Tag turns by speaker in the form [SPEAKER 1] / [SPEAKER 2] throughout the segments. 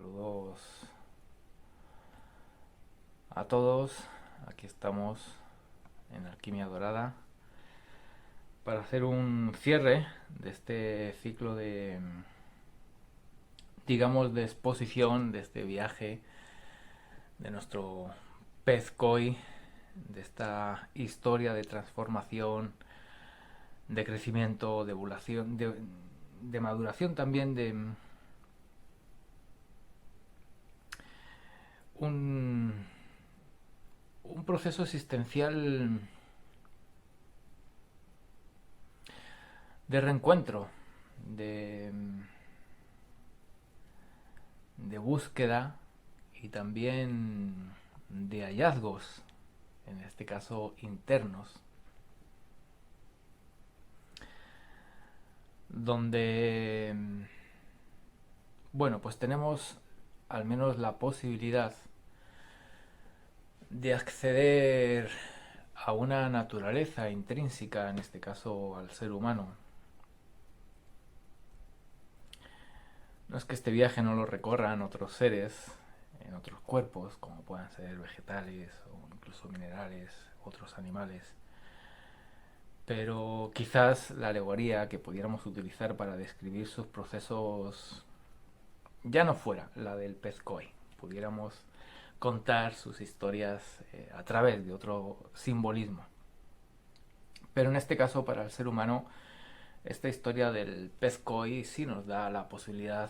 [SPEAKER 1] Saludos a todos. Aquí estamos en Alquimia Dorada para hacer un cierre de este ciclo de, digamos, de exposición de este viaje de nuestro pez koi, de esta historia de transformación, de crecimiento, de evolución, de maduración también, de un, un proceso existencial de reencuentro, de, de búsqueda y también de hallazgos, en este caso internos, donde, bueno, pues tenemos al menos la posibilidad de acceder a una naturaleza intrínseca, en este caso al ser humano. No es que este viaje no lo recorran otros seres en otros cuerpos, como puedan ser vegetales o incluso minerales, otros animales, pero quizás la alegoría que pudiéramos utilizar para describir sus procesos ya no fuera la del pez koi. Pudiéramos contar sus historias a través de otro simbolismo. Pero en este caso, para el ser humano, esta historia del pez koi sí nos da la posibilidad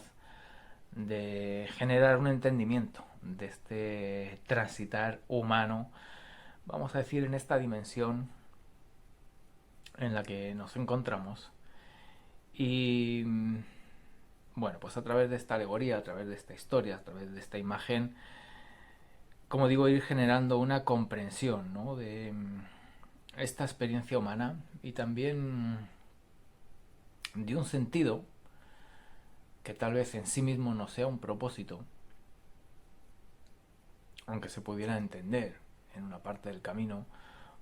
[SPEAKER 1] de generar un entendimiento de este transitar humano, vamos a decir, en esta dimensión en la que nos encontramos. Y bueno, pues a través de esta alegoría, a través de esta historia, a través de esta imagen, como digo, ir generando una comprensión, ¿no?, de esta experiencia humana y también de un sentido que tal vez en sí mismo no sea un propósito, aunque se pudiera entender en una parte del camino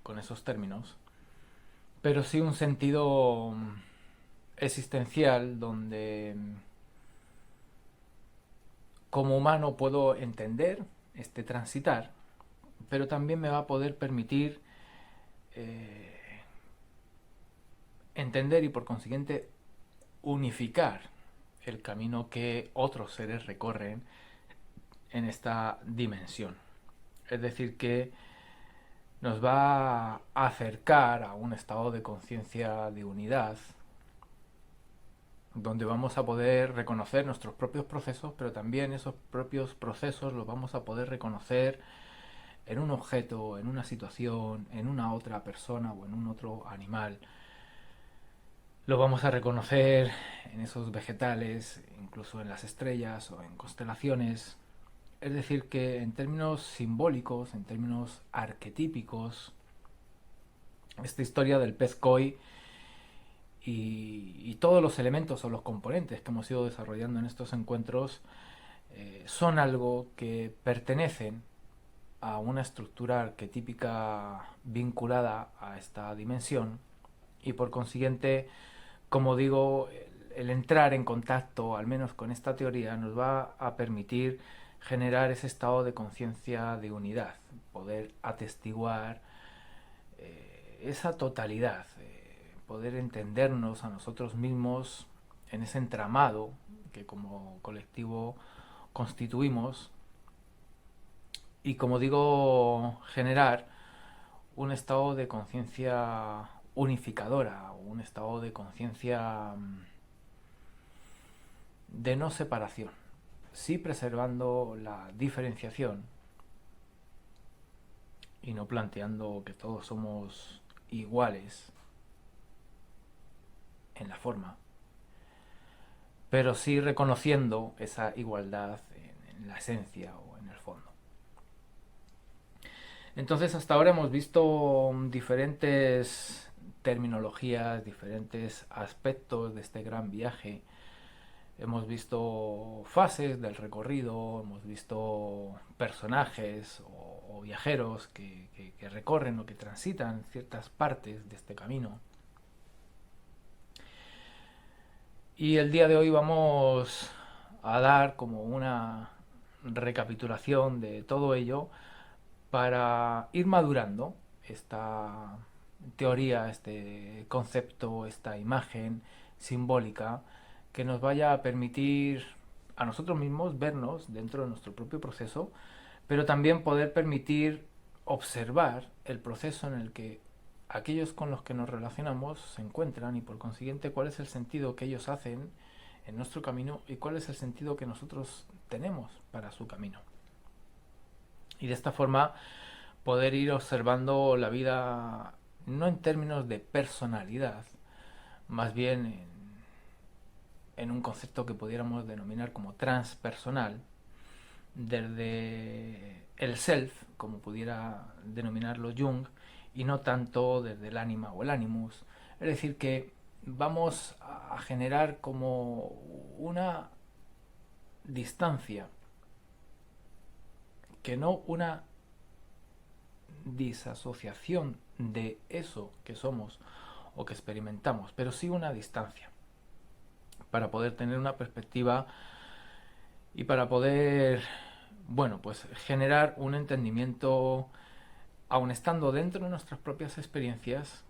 [SPEAKER 1] con esos términos, pero sí un sentido existencial donde como humano puedo entender este transitar, pero también me va a poder permitir eh, entender y por consiguiente unificar el camino que otros seres recorren en esta dimensión. Es decir, que nos va a acercar a un estado de conciencia de unidad, donde vamos a poder reconocer nuestros propios procesos, pero también esos propios procesos los vamos a poder reconocer en un objeto, en una situación, en una otra persona o en un otro animal. Lo vamos a reconocer en esos vegetales, incluso en las estrellas o en constelaciones. Es decir, que en términos simbólicos, en términos arquetípicos, esta historia del pez koi y todos los elementos o los componentes que hemos ido desarrollando en estos encuentros son algo que pertenecen a una estructura arquetípica vinculada a esta dimensión y por consiguiente, como digo, el entrar en contacto, al menos con esta teoría, nos va a permitir generar ese estado de conciencia de unidad, poder atestiguar esa totalidad, poder entendernos a nosotros mismos en ese entramado que como colectivo constituimos y, como digo, generar un estado de conciencia unificadora, un estado de conciencia de no separación, sí preservando la diferenciación y no planteando que todos somos iguales en la forma, pero sí reconociendo esa igualdad en la esencia o en el fondo. Entonces hasta ahora hemos visto diferentes terminologías, diferentes aspectos de este gran viaje. Hemos visto fases del recorrido, hemos visto personajes o viajeros que recorren o que transitan ciertas partes de este camino. Y el día de hoy vamos a dar como una recapitulación de todo ello para ir madurando esta teoría, este concepto, esta imagen simbólica que nos vaya a permitir a nosotros mismos vernos dentro de nuestro propio proceso, pero también poder permitir observar el proceso en el que aquellos con los que nos relacionamos se encuentran y por consiguiente cuál es el sentido que ellos hacen en nuestro camino y cuál es el sentido que nosotros tenemos para su camino. Y de esta forma poder ir observando la vida no en términos de personalidad, más bien en un concepto que pudiéramos denominar como transpersonal, desde el self, como pudiera denominarlo Jung, y no tanto desde el ánima o el animus. Es decir, que vamos a generar como una distancia, que no una disasociación de eso que somos o que experimentamos, pero sí una distancia, para poder tener una perspectiva y para poder, bueno, pues generar un entendimiento, aun estando dentro de nuestras propias experiencias.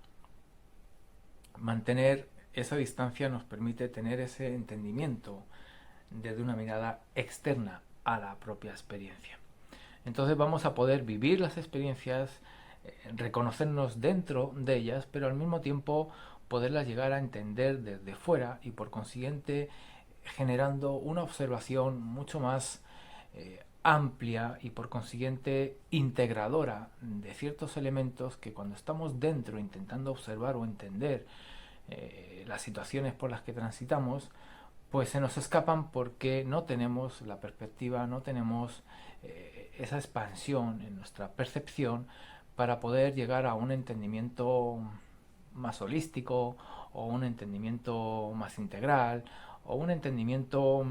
[SPEAKER 1] Mantener esa distancia nos permite tener ese entendimiento desde una mirada externa a la propia experiencia. Entonces vamos a poder vivir las experiencias, reconocernos dentro de ellas, pero al mismo tiempo poderlas llegar a entender desde fuera y por consiguiente generando una observación mucho más amplia y por consiguiente integradora de ciertos elementos que cuando estamos dentro intentando observar o entender las situaciones por las que transitamos, pues se nos escapan porque no tenemos la perspectiva, no tenemos esa expansión en nuestra percepción para poder llegar a un entendimiento más holístico o un entendimiento más integral o un entendimiento,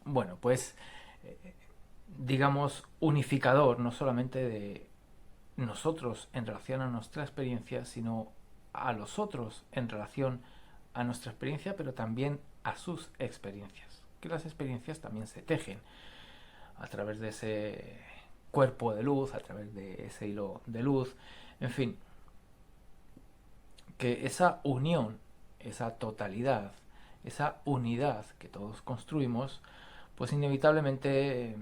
[SPEAKER 1] bueno, pues digamos unificador, no solamente de nosotros en relación a nuestra experiencia, sino a los otros en relación a nuestra experiencia, pero también a sus experiencias. Que las experiencias también se tejen a través de ese cuerpo de luz, a través de ese hilo de luz, en fin, que esa unión, esa totalidad, esa unidad que todos construimos, pues inevitablemente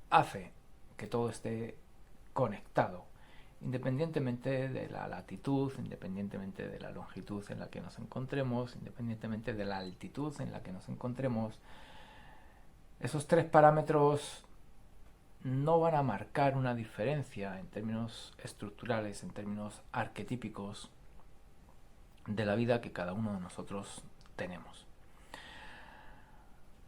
[SPEAKER 1] hace que todo esté conectado, independientemente de la latitud, independientemente de la longitud en la que nos encontremos, independientemente de la altitud en la que nos encontremos. Esos tres parámetros no van a marcar una diferencia en términos estructurales, en términos arquetípicos de la vida que cada uno de nosotros tenemos.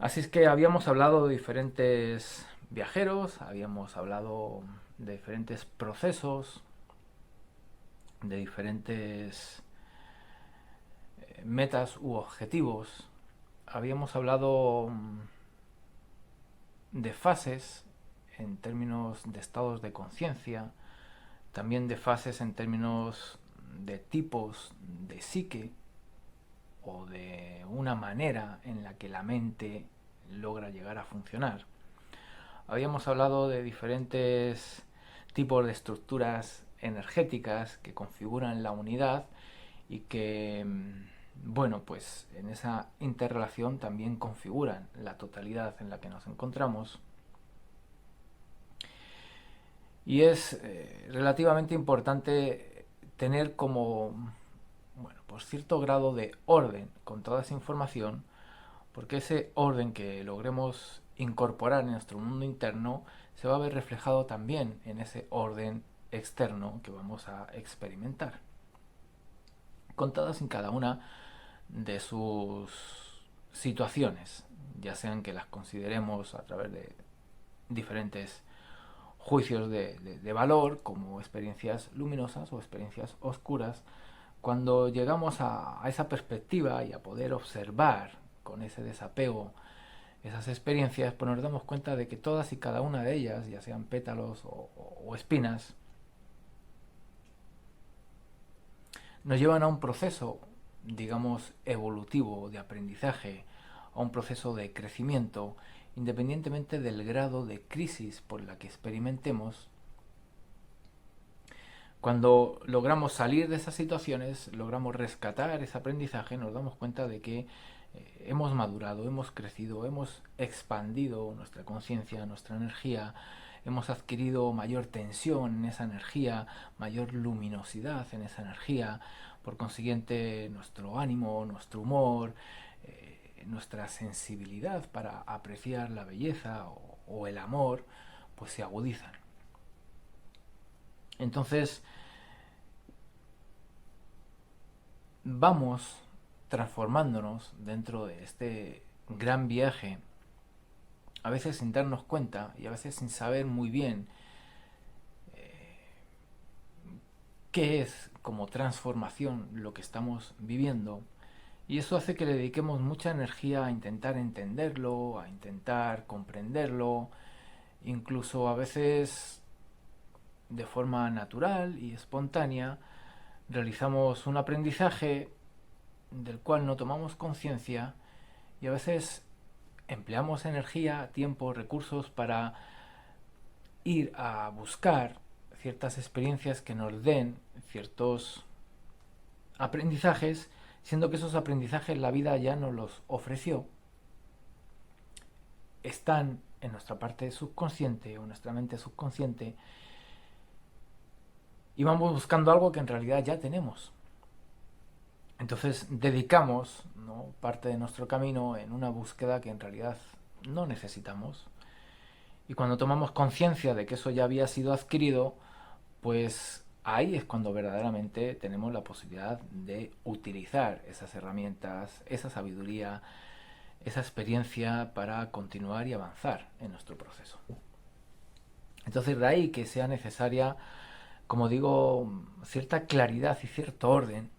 [SPEAKER 1] Así es que habíamos hablado de diferentes viajeros, habíamos hablado de diferentes procesos, de diferentes metas u objetivos. Habíamos hablado de fases en términos de estados de conciencia, también de fases en términos de tipos de psique o de una manera en la que la mente logra llegar a funcionar. Habíamos hablado de diferentes tipos de estructuras energéticas que configuran la unidad y que, bueno, pues en esa interrelación también configuran la totalidad en la que nos encontramos. Y es relativamente importante tener como, bueno, pues cierto grado de orden con toda esa información, porque ese orden que logremos incorporar en nuestro mundo interno se va a ver reflejado también en ese orden externo que vamos a experimentar, con todas y cada una de sus situaciones, ya sean que las consideremos a través de diferentes juicios de valor, como experiencias luminosas o experiencias oscuras. Cuando llegamos a esa perspectiva y a poder observar con ese desapego esas experiencias, pues nos damos cuenta de que todas y cada una de ellas, ya sean pétalos o espinas, nos llevan a un proceso, digamos, evolutivo de aprendizaje, a un proceso de crecimiento independientemente del grado de crisis por la que experimentemos. Cuando logramos salir de esas situaciones, logramos rescatar ese aprendizaje, nos damos cuenta de que hemos madurado, hemos crecido, hemos expandido nuestra conciencia, nuestra energía, hemos adquirido mayor tensión en esa energía, mayor luminosidad en esa energía, por consiguiente nuestro ánimo, nuestro humor, nuestra sensibilidad para apreciar la belleza o el amor, pues se agudizan. Entonces, vamos transformándonos dentro de este gran viaje, a veces sin darnos cuenta y a veces sin saber muy bien qué es como transformación lo que estamos viviendo. Y eso hace que le dediquemos mucha energía a intentar entenderlo, a intentar comprenderlo, incluso a veces de forma natural y espontánea realizamos un aprendizaje del cual no tomamos conciencia y a veces empleamos energía, tiempo, recursos para ir a buscar ciertas experiencias que nos den ciertos aprendizajes, siendo que esos aprendizajes la vida ya nos los ofreció, están en nuestra parte subconsciente o nuestra mente subconsciente y vamos buscando algo que en realidad ya tenemos. Entonces dedicamos, ¿no?, parte de nuestro camino en una búsqueda que en realidad no necesitamos. Y cuando tomamos conciencia de que eso ya había sido adquirido, pues ahí es cuando verdaderamente tenemos la posibilidad de utilizar esas herramientas, esa sabiduría, esa experiencia para continuar y avanzar en nuestro proceso. Entonces de ahí que sea necesaria, como digo, cierta claridad y cierto orden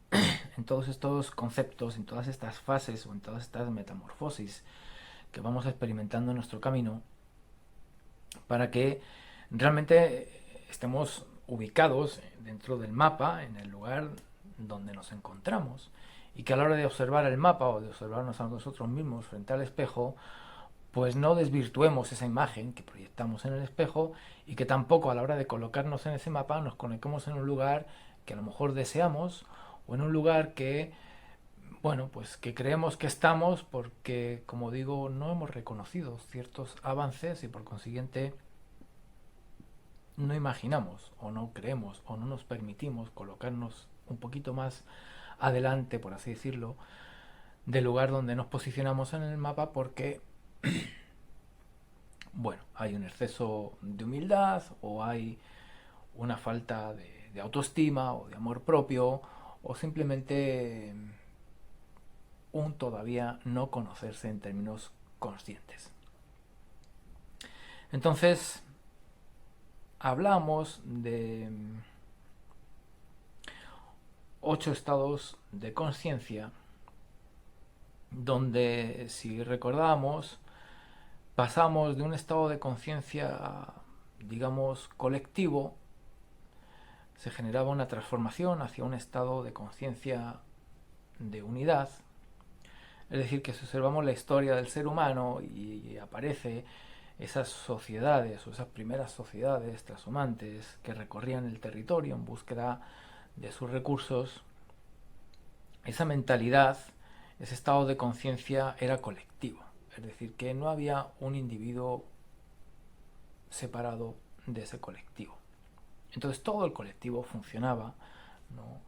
[SPEAKER 1] en todos estos conceptos, en todas estas fases o en todas estas metamorfosis que vamos experimentando en nuestro camino, para que realmente estemos ubicados dentro del mapa, en el lugar donde nos encontramos, y que a la hora de observar el mapa o de observarnos a nosotros mismos frente al espejo, pues no desvirtuemos esa imagen que proyectamos en el espejo y que tampoco a la hora de colocarnos en ese mapa nos coloquemos en un lugar que a lo mejor deseamos o en un lugar que, bueno, pues que creemos que estamos porque, como digo, no hemos reconocido ciertos avances y por consiguiente no imaginamos o no creemos o no nos permitimos colocarnos un poquito más adelante, por así decirlo, del lugar donde nos posicionamos en el mapa porque, bueno, hay un exceso de humildad o hay una falta de autoestima o de amor propio o simplemente un todavía no conocerse en términos conscientes. Entonces, hablamos de 8 estados de conciencia donde, si recordamos, pasamos de un estado de conciencia, digamos, colectivo, se generaba una transformación hacia un estado de conciencia de unidad. Es decir, que si observamos la historia del ser humano y aparece esas sociedades o esas primeras sociedades transhumantes que recorrían el territorio en búsqueda de sus recursos, esa mentalidad, ese estado de conciencia era colectivo. Es decir, que no había un individuo separado de ese colectivo. Entonces todo el colectivo funcionaba, ¿no?,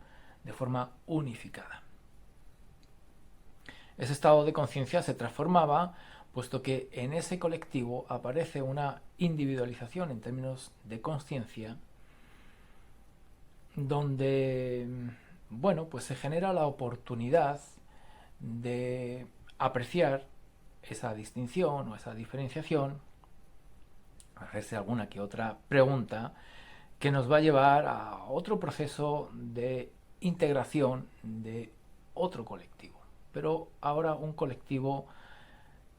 [SPEAKER 1] de forma unificada. Ese estado de conciencia se transformaba puesto que en ese colectivo aparece una individualización en términos de conciencia donde, bueno, pues se genera la oportunidad de apreciar esa distinción o esa diferenciación, hacerse alguna que otra pregunta que nos va a llevar a otro proceso de integración de otro colectivo, pero ahora un colectivo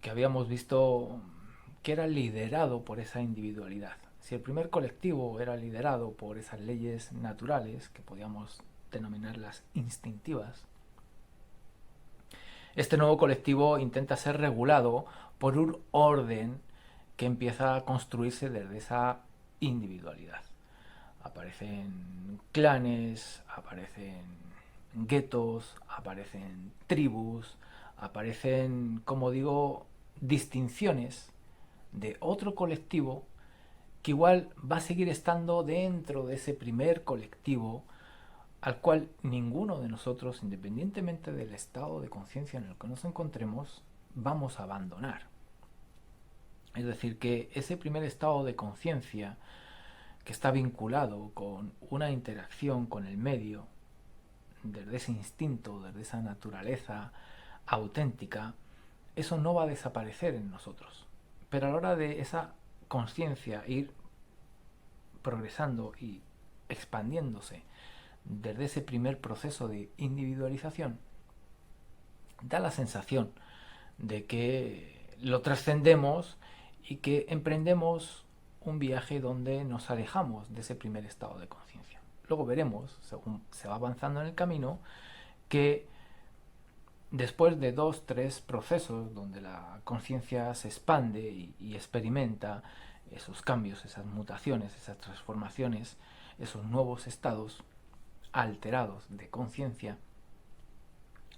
[SPEAKER 1] que habíamos visto que era liderado por esa individualidad. Si el primer colectivo era liderado por esas leyes naturales, que podíamos denominarlas instintivas, Este nuevo colectivo intenta ser regulado por un orden que empieza a construirse desde esa individualidad. Aparecen clanes, aparecen guetos, aparecen tribus, aparecen, como digo, distinciones de otro colectivo que igual va a seguir estando dentro de ese primer colectivo al cual ninguno de nosotros, independientemente del estado de conciencia en el que nos encontremos, vamos a abandonar. Es decir, que ese primer estado de conciencia que está vinculado con una interacción con el medio, desde ese instinto, desde esa naturaleza auténtica, eso no va a desaparecer en nosotros. Pero a la hora de esa conciencia ir progresando y expandiéndose desde ese primer proceso de individualización, da la sensación de que lo trascendemos y que emprendemos un viaje donde nos alejamos de ese primer estado de conciencia. Luego veremos, según se va avanzando en el camino, que después de 2, 3 procesos donde la conciencia se expande y experimenta esos cambios, esas mutaciones, esas transformaciones, esos nuevos estados alterados de conciencia,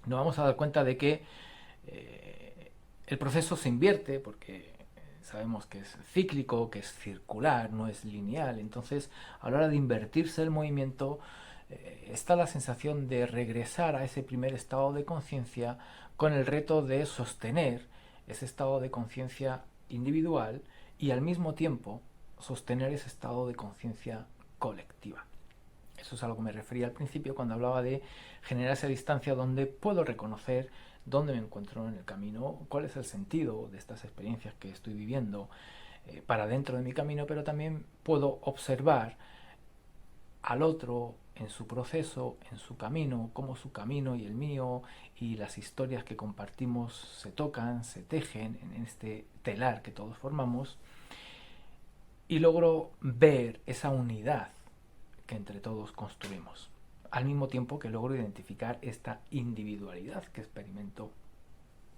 [SPEAKER 1] nos vamos a dar cuenta de que el proceso se invierte porque sabemos que es cíclico, que es circular, no es lineal. Entonces, a la hora de invertirse el movimiento, está la sensación de regresar a ese primer estado de conciencia con el reto de sostener ese estado de conciencia individual y al mismo tiempo sostener ese estado de conciencia colectiva. Eso es a lo que me refería al principio cuando hablaba de generar esa distancia donde puedo reconocer dónde me encuentro en el camino, cuál es el sentido de estas experiencias que estoy viviendo para dentro de mi camino, pero también puedo observar al otro en su proceso, en su camino, cómo su camino y el mío y las historias que compartimos se tocan, se tejen en este telar que todos formamos, y logro ver esa unidad que entre todos construimos, al mismo tiempo que logro identificar esta individualidad que experimento,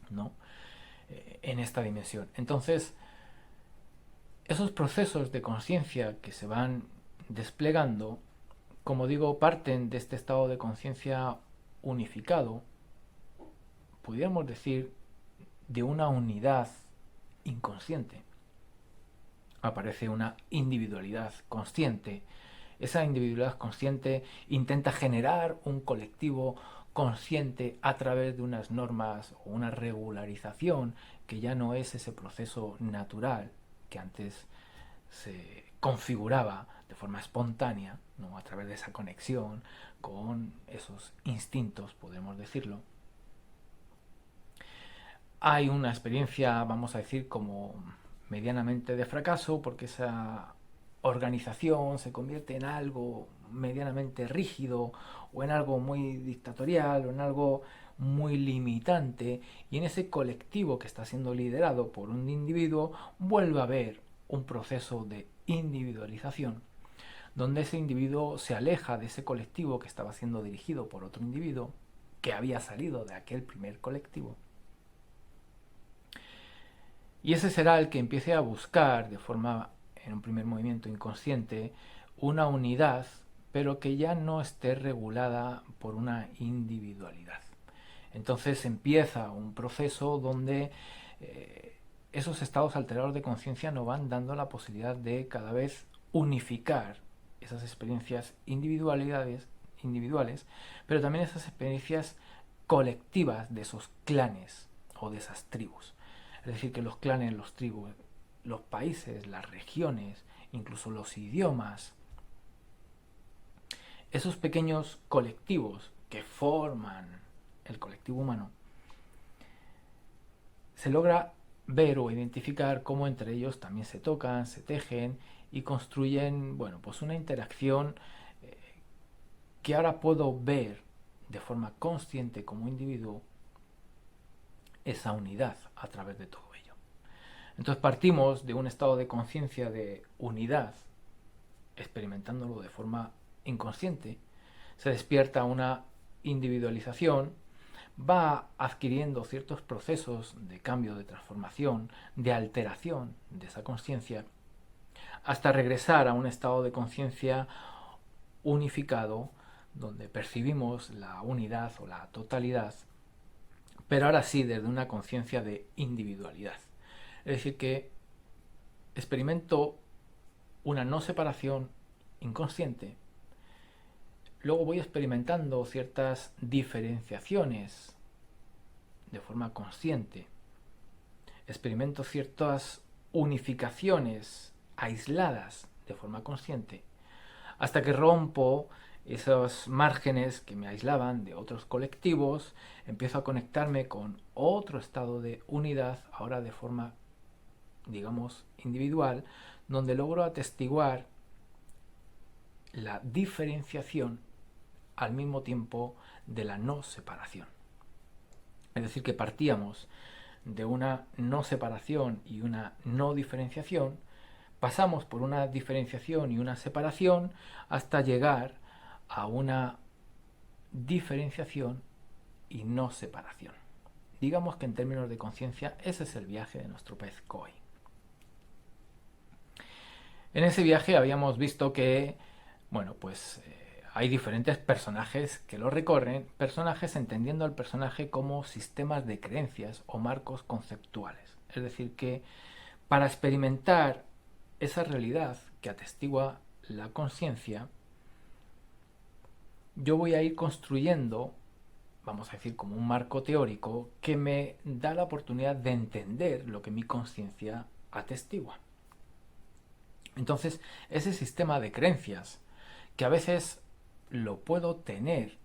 [SPEAKER 1] ¿no? En esta dimensión. Entonces, esos procesos de conciencia que se van desplegando, como digo, parten de este estado de conciencia unificado, pudiéramos decir, de una unidad inconsciente. Aparece una individualidad consciente. Esa individualidad consciente intenta generar un colectivo consciente a través de unas normas o una regularización que ya no es ese proceso natural que antes se configuraba de forma espontánea, ¿no? A través de esa conexión con esos instintos, podemos decirlo. Hay una experiencia, vamos a decir, como medianamente de fracaso, porque esa organización se convierte en algo medianamente rígido o en algo muy dictatorial o en algo muy limitante, y en ese colectivo que está siendo liderado por un individuo vuelve a haber un proceso de individualización donde ese individuo se aleja de ese colectivo que estaba siendo dirigido por otro individuo que había salido de aquel primer colectivo. Y ese será el que empiece a buscar de forma, en un primer movimiento inconsciente, una unidad, pero que ya no esté regulada por una individualidad. Entonces empieza un proceso donde esos estados alterados de conciencia nos van dando la posibilidad de cada vez unificar esas experiencias individuales, pero también esas experiencias colectivas de esos clanes o de esas tribus. Es decir, que los clanes, los tribus, los países, las regiones, incluso los idiomas, esos pequeños colectivos que forman el colectivo humano, se logra ver o identificar cómo entre ellos también se tocan, se tejen y construyen, bueno, pues una interacción que ahora puedo ver de forma consciente como individuo esa unidad a través de todo ello. Entonces partimos de un estado de conciencia de unidad, experimentándolo de forma inconsciente, se despierta una individualización, va adquiriendo ciertos procesos de cambio, de transformación, de alteración de esa conciencia, hasta regresar a un estado de conciencia unificado, donde percibimos la unidad o la totalidad, pero ahora sí desde una conciencia de individualidad. Es decir, que experimento una no separación inconsciente, luego voy experimentando ciertas diferenciaciones de forma consciente, experimento ciertas unificaciones aisladas de forma consciente, hasta que rompo esos márgenes que me aislaban de otros colectivos, empiezo a conectarme con otro estado de unidad, ahora de forma, digamos, individual, donde logro atestiguar la diferenciación al mismo tiempo de la no separación. Es decir, que partíamos de una no separación y una no diferenciación, pasamos por una diferenciación y una separación hasta llegar a una diferenciación y no separación. Digamos que en términos de conciencia ese es el viaje de nuestro pez koi. En ese viaje habíamos visto que, bueno, pues hay diferentes personajes que lo recorren, personajes entendiendo al personaje como sistemas de creencias o marcos conceptuales. Es decir, que para experimentar esa realidad que atestigua la conciencia, yo voy a ir construyendo, vamos a decir, como un marco teórico que me da la oportunidad de entender lo que mi conciencia atestigua. Entonces, ese sistema de creencias, que a veces lo puedo tener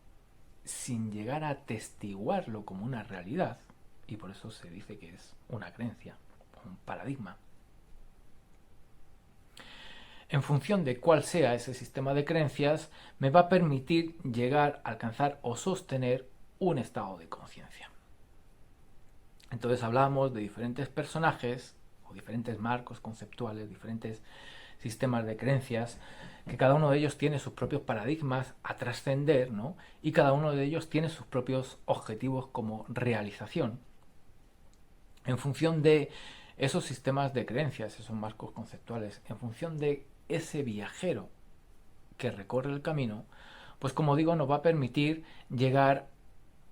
[SPEAKER 1] sin llegar a atestiguarlo como una realidad, y por eso se dice que es una creencia, un paradigma. En función de cuál sea ese sistema de creencias, me va a permitir llegar a alcanzar o sostener un estado de conciencia. Entonces hablamos de diferentes personajes o diferentes marcos conceptuales, diferentes sistemas de creencias, que cada uno de ellos tiene sus propios paradigmas a trascender, ¿no? Y cada uno de ellos tiene sus propios objetivos como realización. En función de esos sistemas de creencias, esos marcos conceptuales, en función de ese viajero que recorre el camino, pues como digo, nos va a permitir llegar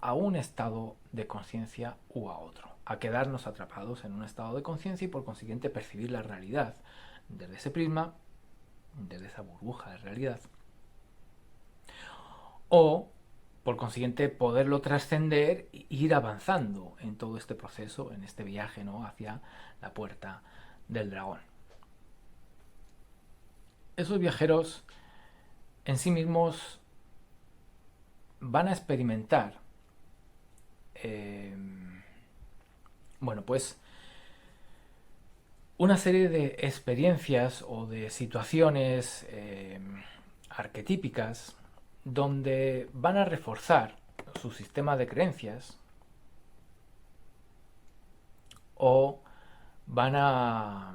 [SPEAKER 1] a un estado de conciencia u a otro, a quedarnos atrapados en un estado de conciencia y por consiguiente percibir la realidad desde ese prisma, desde esa burbuja de realidad, o por consiguiente poderlo trascender e ir avanzando en todo este proceso, en este viaje, ¿no?, hacia la puerta del dragón. Esos viajeros en sí mismos van a experimentar bueno, pues una serie de experiencias o de situaciones arquetípicas donde van a reforzar su sistema de creencias o van a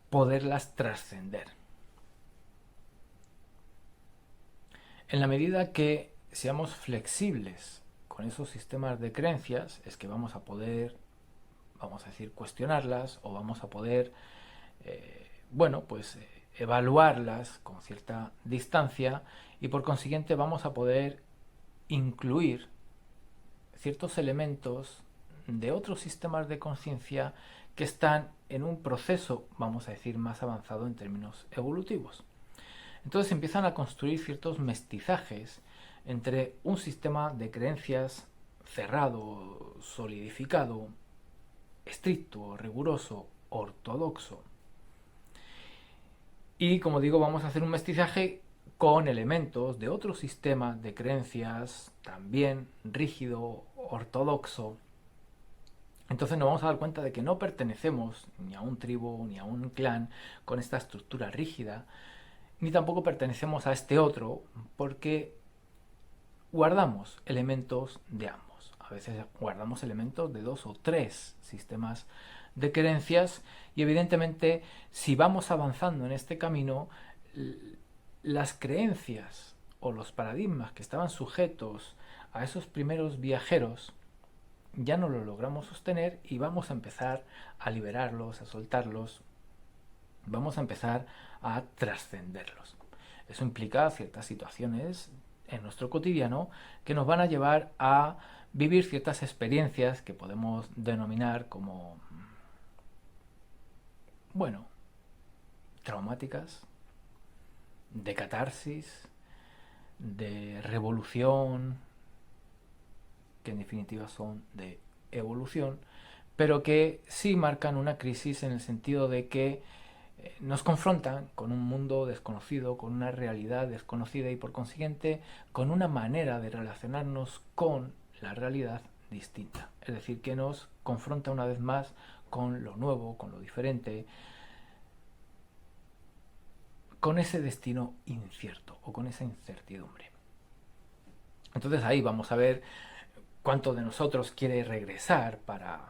[SPEAKER 1] poderlas trascender. En la medida que seamos flexibles con esos sistemas de creencias, es que vamos a poder, vamos a decir, cuestionarlas o vamos a poder, bueno, pues evaluarlas con cierta distancia y por consiguiente vamos a poder incluir ciertos elementos de otros sistemas de conciencia que están en un proceso, vamos a decir, más avanzado en términos evolutivos. Entonces empiezan a construir ciertos mestizajes entre un sistema de creencias cerrado, solidificado, estricto, riguroso, ortodoxo. Y como digo, vamos a hacer un mestizaje con elementos de otro sistema de creencias también rígido, ortodoxo. Entonces nos vamos a dar cuenta de que no pertenecemos ni a un tribu ni a un clan con esta estructura rígida, ni tampoco pertenecemos a este otro, porque guardamos elementos de ambos. A veces guardamos elementos de 2 o 3 sistemas de creencias y evidentemente si vamos avanzando en este camino, las creencias o los paradigmas que estaban sujetos a esos primeros viajeros ya no lo logramos sostener y vamos a empezar a liberarlos, a soltarlos, vamos a empezar a trascenderlos. Eso implica ciertas situaciones en nuestro cotidiano que nos van a llevar a vivir ciertas experiencias que podemos denominar como, bueno, traumáticas, de catarsis, de revolución, que en definitiva son de evolución, pero que sí marcan una crisis en el sentido de que nos confrontan con un mundo desconocido, con una realidad desconocida y por consiguiente con una manera de relacionarnos con la realidad distinta. Es decir, que nos confronta una vez más con lo nuevo, con lo diferente, con ese destino incierto o con esa incertidumbre. Entonces ahí vamos a ver cuánto de nosotros quiere regresar para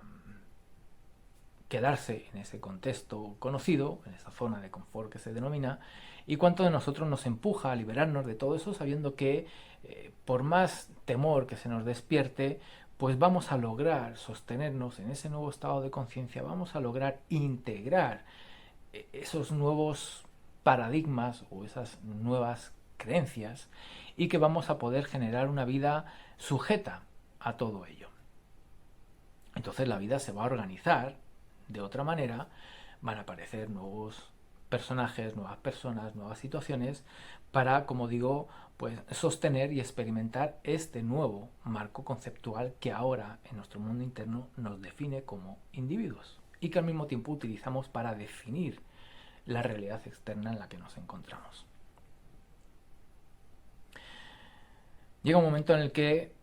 [SPEAKER 1] quedarse en ese contexto conocido, en esa zona de confort que se denomina, y cuánto de nosotros nos empuja a liberarnos de todo eso sabiendo que por más temor que se nos despierte, pues vamos a lograr sostenernos en ese nuevo estado de conciencia, vamos a lograr integrar esos nuevos paradigmas o esas nuevas creencias y que vamos a poder generar una vida sujeta a todo ello. Entonces la vida se va a organizar de otra manera, van a aparecer nuevos personajes, nuevas personas, nuevas situaciones para, como digo, pues sostener y experimentar este nuevo marco conceptual que ahora en nuestro mundo interno nos define como individuos y que al mismo tiempo utilizamos para definir la realidad externa en la que nos encontramos. Llega un momento en el que,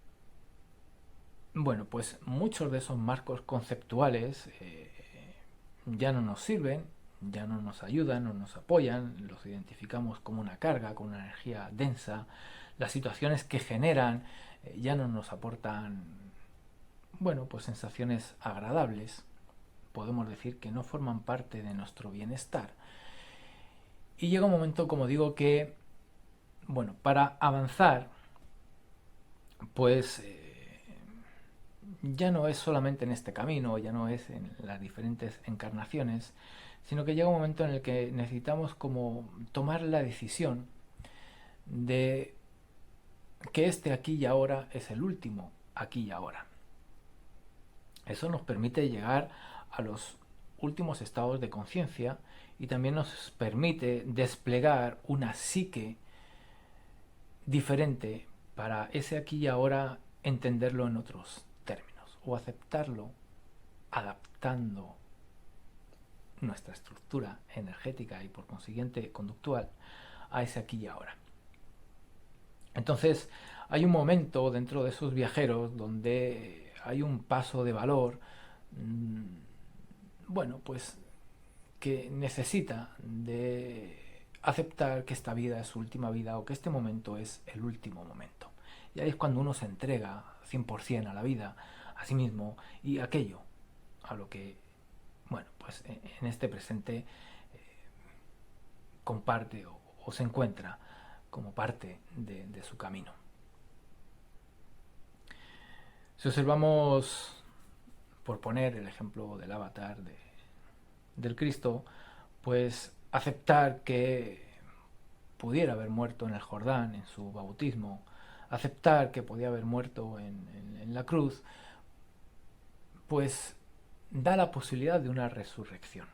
[SPEAKER 1] bueno, pues muchos de esos marcos conceptuales ya no nos sirven, ya no nos ayudan, no nos apoyan, los identificamos como una carga, como una energía densa, las situaciones que generan ya no nos aportan, bueno, pues sensaciones agradables, podemos decir que no forman parte de nuestro bienestar. Y llega un momento, como digo, que, bueno, para avanzar, pues ya no es solamente en este camino, ya no es en las diferentes encarnaciones, sino que llega un momento en el que necesitamos como tomar la decisión de que este aquí y ahora es el último aquí y ahora. Eso nos permite llegar a los últimos estados de conciencia y también nos permite desplegar una psique diferente para ese aquí y ahora entenderlo en otros términos o aceptarlo adaptando nuestra estructura energética y por consiguiente conductual a ese aquí y ahora. Entonces hay un momento dentro de esos viajeros donde hay un paso de valor, bueno, pues que necesita de aceptar que esta vida es su última vida o que este momento es el último momento. Y ahí es cuando uno se entrega 100% a la vida, a sí mismo y a aquello a lo que, bueno, pues en este presente comparte o se encuentra como parte de su camino. Si observamos, por poner el ejemplo del avatar del Cristo, pues aceptar que pudiera haber muerto en el Jordán, en su bautismo, aceptar que podía haber muerto en la cruz, pues da la posibilidad de una resurrección.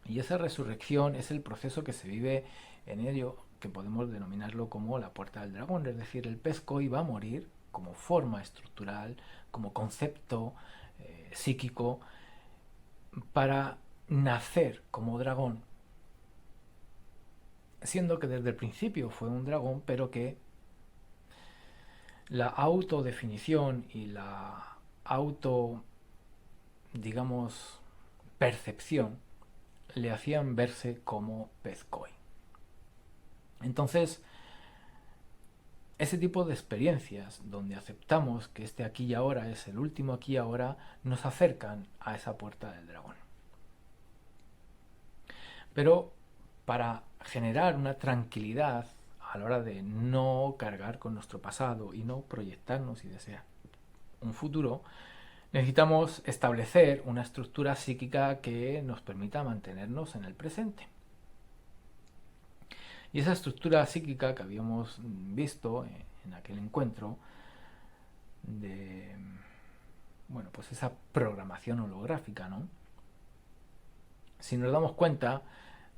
[SPEAKER 1] Y esa resurrección es el proceso que se vive en ello, que podemos denominarlo como la puerta del dragón, es decir, el pez koi va a morir como forma estructural, como concepto psíquico, para nacer como dragón, siendo que desde el principio fue un dragón, pero que la autodefinición y la auto, digamos, percepción le hacían verse como pez koi. Entonces, ese tipo de experiencias donde aceptamos que este aquí y ahora es el último aquí y ahora, nos acercan a esa puerta del dragón. Pero para generar una tranquilidad a la hora de no cargar con nuestro pasado y no proyectarnos y desear un futuro, necesitamos establecer una estructura psíquica que nos permita mantenernos en el presente. Y esa estructura psíquica que habíamos visto en aquel encuentro de, bueno, pues esa programación holográfica, ¿no? Si nos damos cuenta,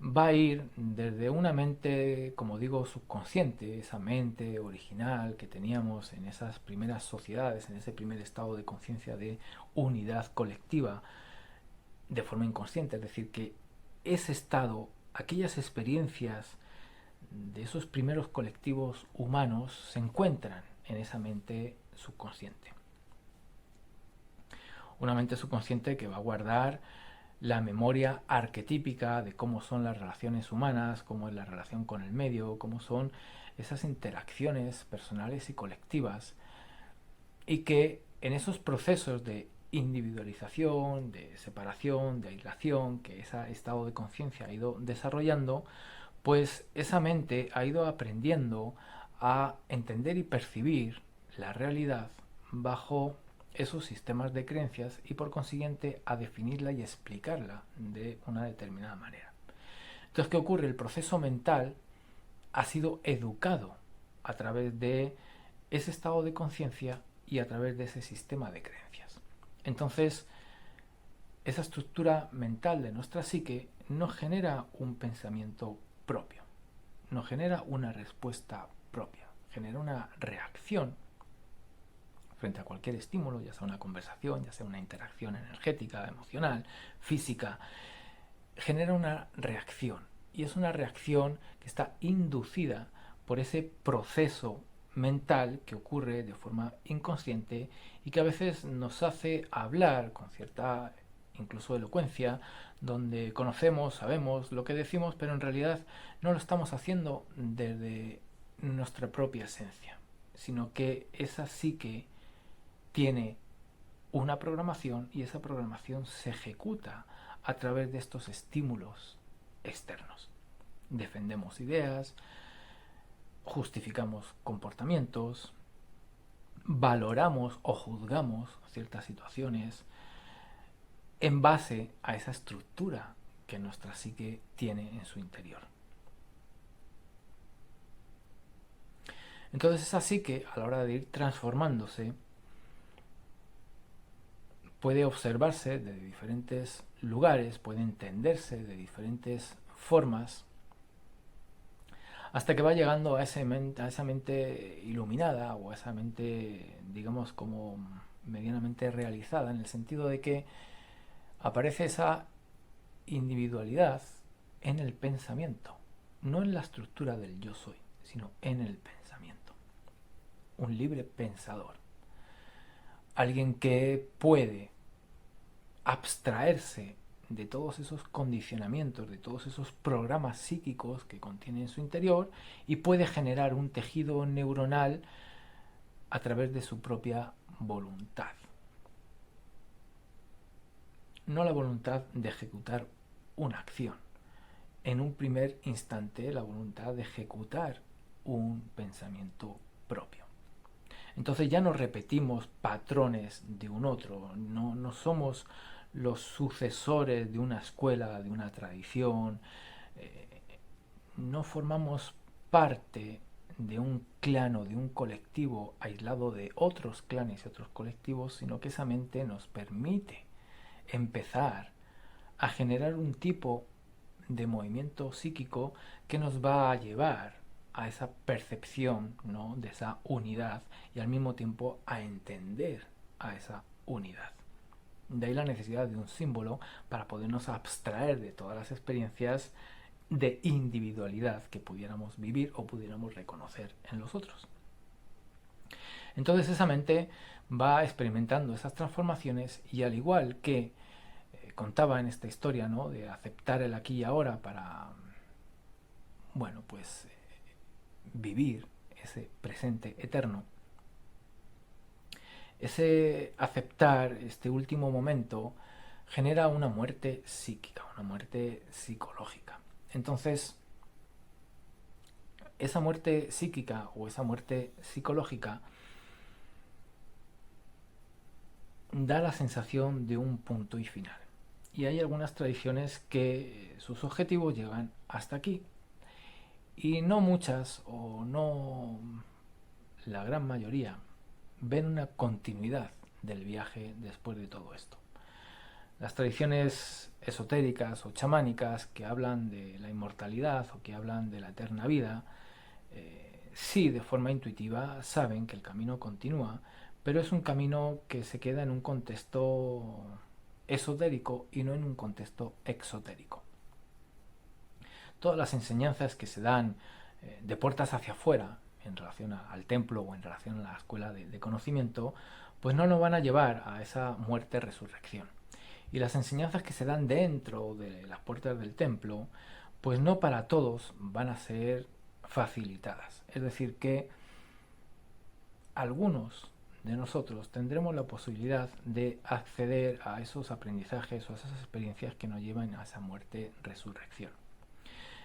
[SPEAKER 1] va a ir desde una mente, como digo, subconsciente, esa mente original que teníamos en esas primeras sociedades, en ese primer estado de conciencia de unidad colectiva, de forma inconsciente, es decir, que ese estado, aquellas experiencias de esos primeros colectivos humanos se encuentran en esa mente subconsciente. Una mente subconsciente que va a guardar la memoria arquetípica de cómo son las relaciones humanas, cómo es la relación con el medio, cómo son esas interacciones personales y colectivas, y que en esos procesos de individualización, de separación, de aislación, que ese estado de conciencia ha ido desarrollando, pues esa mente ha ido aprendiendo a entender y percibir la realidad bajo esos sistemas de creencias y por consiguiente a definirla y explicarla de una determinada manera. Entonces, ¿qué ocurre? El proceso mental ha sido educado a través de ese estado de conciencia y a través de ese sistema de creencias. Entonces, esa estructura mental de nuestra psique nos genera un pensamiento propio, nos genera una respuesta propia, genera una reacción frente a cualquier estímulo, ya sea una conversación, ya sea una interacción energética, emocional, física, genera una reacción. Y es una reacción que está inducida por ese proceso mental que ocurre de forma inconsciente y que a veces nos hace hablar con cierta incluso elocuencia, donde conocemos, sabemos lo que decimos, pero en realidad no lo estamos haciendo desde nuestra propia esencia, sino que esa psique tiene una programación y esa programación se ejecuta a través de estos estímulos externos. Defendemos ideas, justificamos comportamientos, valoramos o juzgamos ciertas situaciones en base a esa estructura que nuestra psique tiene en su interior. Entonces esa psique, a la hora de ir transformándose, puede observarse de diferentes lugares, puede entenderse de diferentes formas, hasta que va llegando a esa mente iluminada o a esa mente, digamos, como medianamente realizada, en el sentido de que aparece esa individualidad en el pensamiento, no en la estructura del yo soy, sino en el pensamiento. Un libre pensador. Alguien que puede abstraerse de todos esos condicionamientos, de todos esos programas psíquicos que contiene en su interior y puede generar un tejido neuronal a través de su propia voluntad. No la voluntad de ejecutar una acción. En un primer instante, la voluntad de ejecutar un pensamiento propio. Entonces ya no repetimos patrones de un otro, no somos los sucesores de una escuela, de una tradición, no formamos parte de un clan o de un colectivo aislado de otros clanes y otros colectivos, sino que esa mente nos permite empezar a generar un tipo de movimiento psíquico que nos va a llevar a esa percepción, ¿no?, de esa unidad y al mismo tiempo a entender a esa unidad. De ahí la necesidad de un símbolo para podernos abstraer de todas las experiencias de individualidad que pudiéramos vivir o pudiéramos reconocer en los otros. Entonces esa mente va experimentando esas transformaciones y al igual que contaba en esta historia, ¿no?, de aceptar el aquí y ahora para, bueno, pues vivir ese presente eterno, ese aceptar este último momento genera una muerte psíquica, una muerte psicológica. Entonces, esa muerte psíquica o esa muerte psicológica da la sensación de un punto y final. Y hay algunas tradiciones que sus objetivos llegan hasta aquí. Y no muchas, o no la gran mayoría, ven una continuidad del viaje después de todo esto. Las tradiciones esotéricas o chamánicas que hablan de la inmortalidad o que hablan de la eterna vida, sí, de forma intuitiva saben que el camino continúa, pero es un camino que se queda en un contexto esotérico y no en un contexto exotérico. Todas las enseñanzas que se dan de puertas hacia afuera en relación al templo o en relación a la escuela de conocimiento, pues no nos van a llevar a esa muerte-resurrección. Y las enseñanzas que se dan dentro de las puertas del templo, pues no para todos van a ser facilitadas. Es decir, que algunos de nosotros tendremos la posibilidad de acceder a esos aprendizajes o a esas experiencias que nos llevan a esa muerte-resurrección.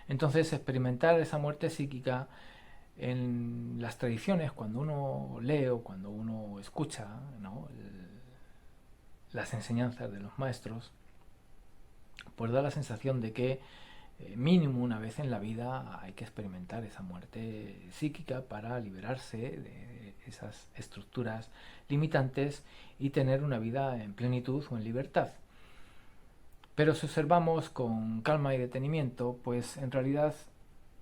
[SPEAKER 1] Entonces, experimentar esa muerte psíquica en las tradiciones, cuando uno lee o cuando uno escucha, ¿no?, las enseñanzas de los maestros, pues da la sensación de que mínimo una vez en la vida hay que experimentar esa muerte psíquica para liberarse de esas estructuras limitantes y tener una vida en plenitud o en libertad. Pero si observamos con calma y detenimiento, pues en realidad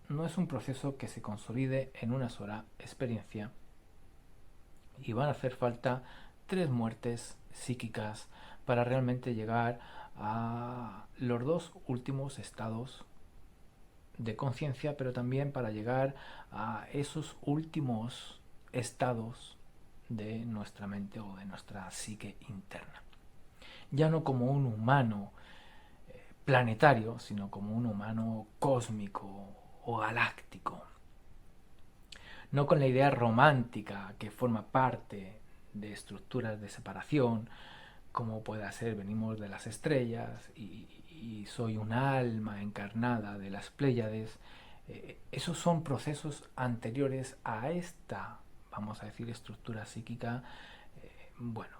[SPEAKER 1] no es un proceso que se consolide en una sola experiencia y van a hacer falta 3 muertes psíquicas para realmente llegar a los 2 últimos estados de conciencia, pero también para llegar a esos últimos estados de nuestra mente o de nuestra psique interna. Ya no como un humano planetario, sino como un humano cósmico o galáctico. No con la idea romántica que forma parte de estructuras de separación, como pueda ser venimos de las estrellas y soy un alma encarnada de las Pléyades. Esos son procesos anteriores a esta, vamos a decir, estructura psíquica,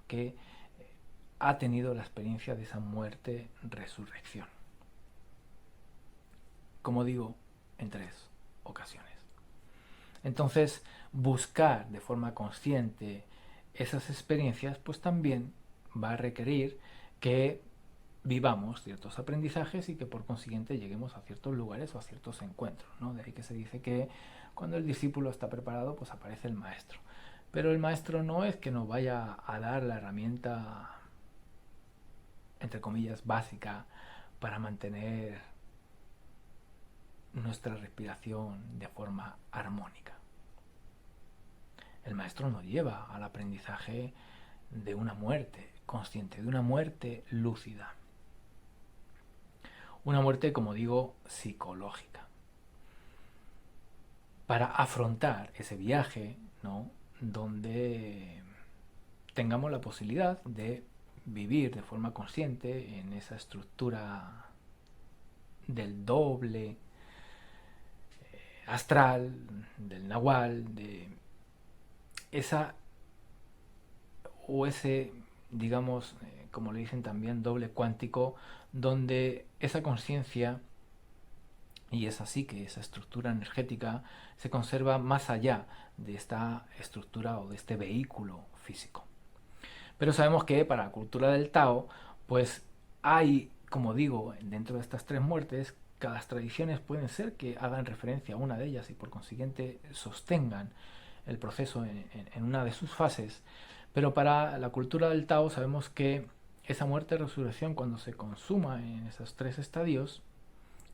[SPEAKER 1] que ha tenido la experiencia de esa muerte-resurrección. Como digo, en 3 ocasiones. Entonces, buscar de forma consciente esas experiencias, pues también va a requerir que vivamos ciertos aprendizajes y que por consiguiente lleguemos a ciertos lugares o a ciertos encuentros, ¿no? De ahí que se dice que cuando el discípulo está preparado, pues aparece el maestro. Pero el maestro no es que nos vaya a dar la herramienta, entre comillas, básica para mantener nuestra respiración de forma armónica. El maestro nos lleva al aprendizaje de una muerte consciente, de una muerte lúcida. Una muerte, como digo, psicológica. Para afrontar ese viaje, ¿no?, donde tengamos la posibilidad de vivir de forma consciente en esa estructura del doble astral, del nahual, de esa o ese, digamos, como le dicen también, doble cuántico, donde esa conciencia y esa psique, esa estructura energética, se conserva más allá de esta estructura o de este vehículo físico. Pero sabemos que para la cultura del Tao, pues hay, como digo, dentro de estas 3 muertes, que las tradiciones pueden ser que hagan referencia a una de ellas y por consiguiente sostengan el proceso en una de sus fases. Pero para la cultura del Tao sabemos que esa muerte-resurrección, cuando se consuma en esos 3 estadios,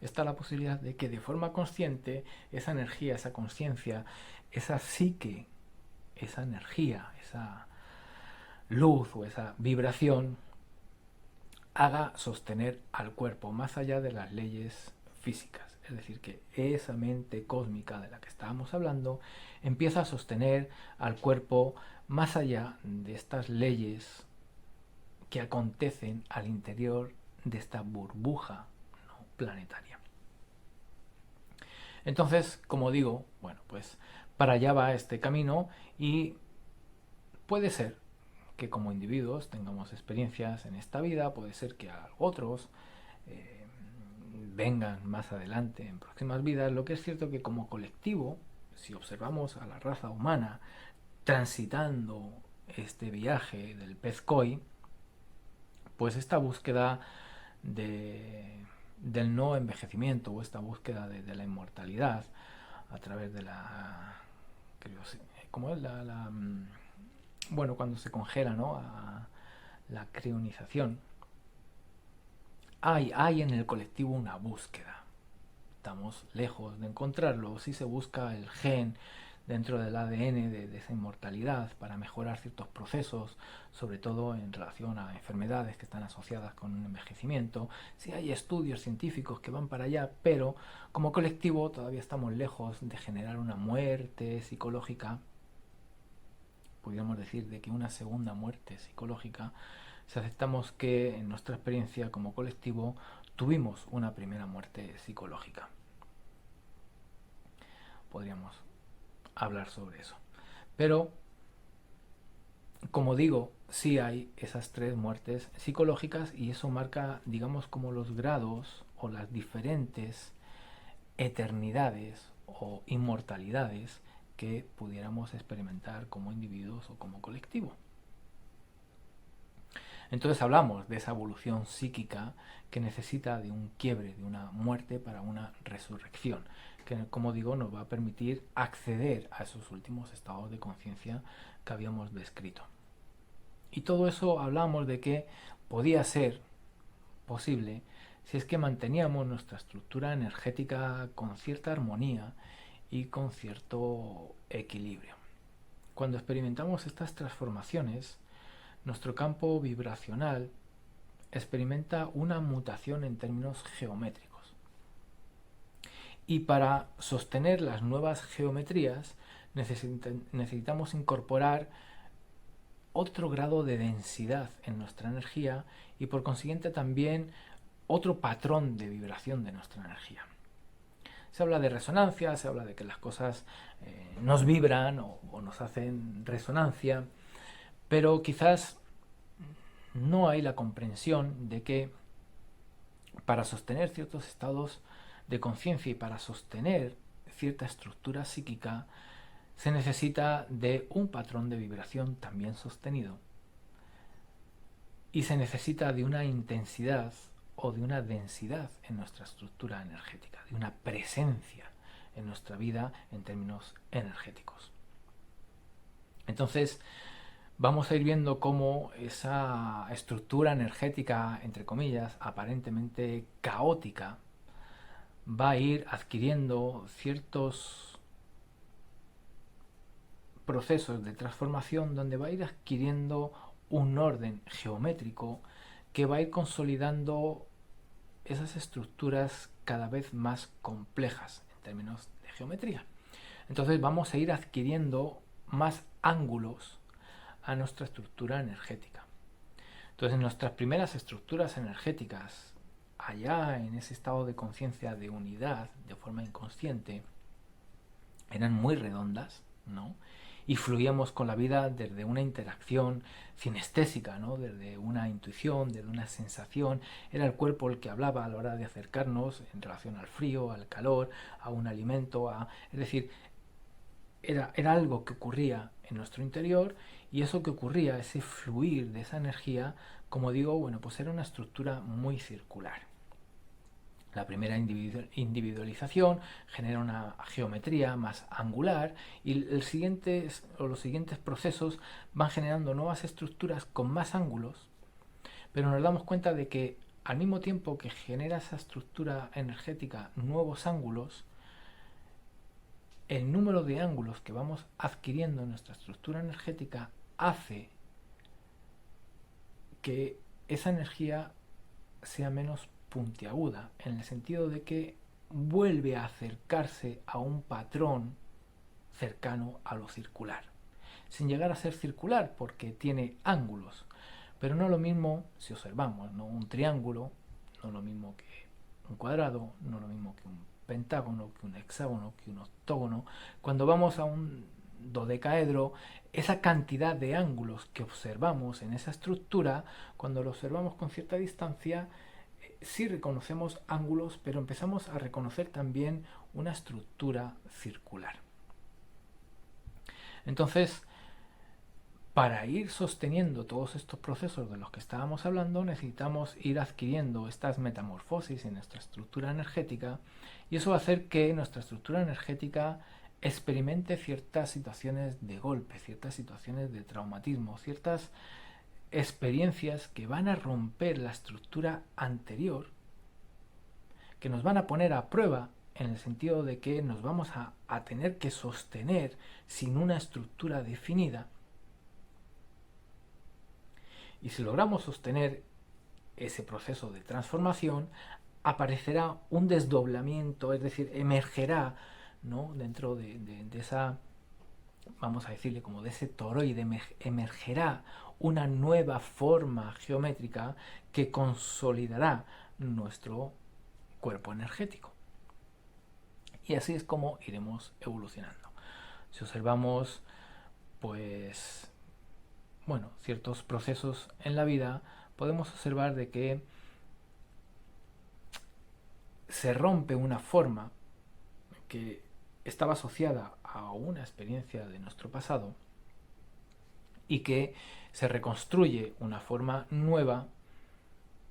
[SPEAKER 1] está la posibilidad de que de forma consciente esa energía, esa conciencia, esa psique, esa energía, esa luz o esa vibración haga sostener al cuerpo más allá de las leyes físicas. Es decir, que esa mente cósmica de la que estábamos hablando empieza a sostener al cuerpo más allá de estas leyes que acontecen al interior de esta burbuja, ¿no?, planetaria. Entonces, como digo, bueno, pues para allá va este camino y puede ser que como individuos tengamos experiencias en esta vida, puede ser que a otros eh, vengan más adelante en próximas vidas. Lo que es cierto que como colectivo, si observamos a la raza humana transitando este viaje del pez koi, pues esta búsqueda del no envejecimiento o esta búsqueda de la inmortalidad a través de la... ¿Cómo es? Bueno, cuando se congela, ¿no? La crionización. Hay en el colectivo una búsqueda. Estamos lejos de encontrarlo. Si se busca el gen dentro del ADN de esa inmortalidad para mejorar ciertos procesos, sobre todo en relación a enfermedades que están asociadas con un envejecimiento. Sí hay estudios científicos que van para allá, pero como colectivo todavía estamos lejos de generar una muerte psicológica, podríamos decir de que una segunda muerte psicológica, si aceptamos que en nuestra experiencia como colectivo tuvimos una primera muerte psicológica. Podríamos hablar sobre eso. Pero, como digo, sí hay esas 3 muertes psicológicas y eso marca, digamos, como los grados o las diferentes eternidades o inmortalidades que pudiéramos experimentar como individuos o como colectivo. Entonces hablamos de esa evolución psíquica que necesita de un quiebre, de una muerte para una resurrección, que como digo nos va a permitir acceder a esos últimos estados de conciencia que habíamos descrito. Y todo eso hablamos de que podía ser posible si es que manteníamos nuestra estructura energética con cierta armonía y con cierto equilibrio. Cuando experimentamos estas transformaciones, nuestro campo vibracional experimenta una mutación en términos geométricos. Y para sostener las nuevas geometrías necesitamos incorporar otro grado de densidad en nuestra energía y por consiguiente también otro patrón de vibración de nuestra energía. Se habla de resonancia, se habla de que las cosas nos vibran o nos hacen resonancia, pero quizás no hay la comprensión de que para sostener ciertos estados de conciencia y para sostener cierta estructura psíquica se necesita de un patrón de vibración también sostenido y se necesita de una intensidad o de una densidad en nuestra estructura energética, de una presencia en nuestra vida en términos energéticos. Entonces, vamos a ir viendo cómo esa estructura energética, entre comillas, aparentemente caótica, va a ir adquiriendo ciertos procesos de transformación donde va a ir adquiriendo un orden geométrico que va a ir consolidando esas estructuras cada vez más complejas en términos de geometría. Entonces vamos a ir adquiriendo más ángulos a nuestra estructura energética. Entonces nuestras primeras estructuras energéticas, allá en ese estado de conciencia de unidad, de forma inconsciente, eran muy redondas, ¿no? Y fluíamos con la vida desde una interacción cinestésica, ¿no? Desde una intuición, desde una sensación. Era el cuerpo el que hablaba a la hora de acercarnos en relación al frío, al calor, a un alimento, es decir, era algo que ocurría en nuestro interior y eso que ocurría, ese fluir de esa energía, como digo, bueno, pues era una estructura muy circular. La primera individualización genera una geometría más angular y los siguientes procesos van generando nuevas estructuras con más ángulos, pero nos damos cuenta de que al mismo tiempo que genera esa estructura energética nuevos ángulos, el número de ángulos que vamos adquiriendo en nuestra estructura energética hace que esa energía sea menos puntiaguda, en el sentido de que vuelve a acercarse a un patrón cercano a lo circular, sin llegar a ser circular porque tiene ángulos, pero no lo mismo si observamos, ¿no? Un triángulo, no lo mismo que un cuadrado, no lo mismo que un pentágono, que un hexágono, que un octógono. Cuando vamos a un dodecaedro, esa cantidad de ángulos que observamos en esa estructura, cuando lo observamos con cierta distancia, sí reconocemos ángulos, pero empezamos a reconocer también una estructura circular. Entonces, para ir sosteniendo todos estos procesos de los que estábamos hablando, necesitamos ir adquiriendo estas metamorfosis en nuestra estructura energética, y eso va a hacer que nuestra estructura energética experimente ciertas situaciones de golpe, ciertas situaciones de traumatismo, ciertas experiencias que van a romper la estructura anterior, que nos van a poner a prueba en el sentido de que nos vamos a tener que sostener sin una estructura definida. Y si logramos sostener ese proceso de transformación, aparecerá un desdoblamiento, es decir, emergerá, ¿no?, dentro de esa, vamos a decirle, como de ese toroide, emergerá una nueva forma geométrica que consolidará nuestro cuerpo energético. Y así es como iremos evolucionando. Si observamos, pues, bueno, ciertos procesos en la vida, podemos observar de que se rompe una forma que estaba asociada a una experiencia de nuestro pasado y que se reconstruye una forma nueva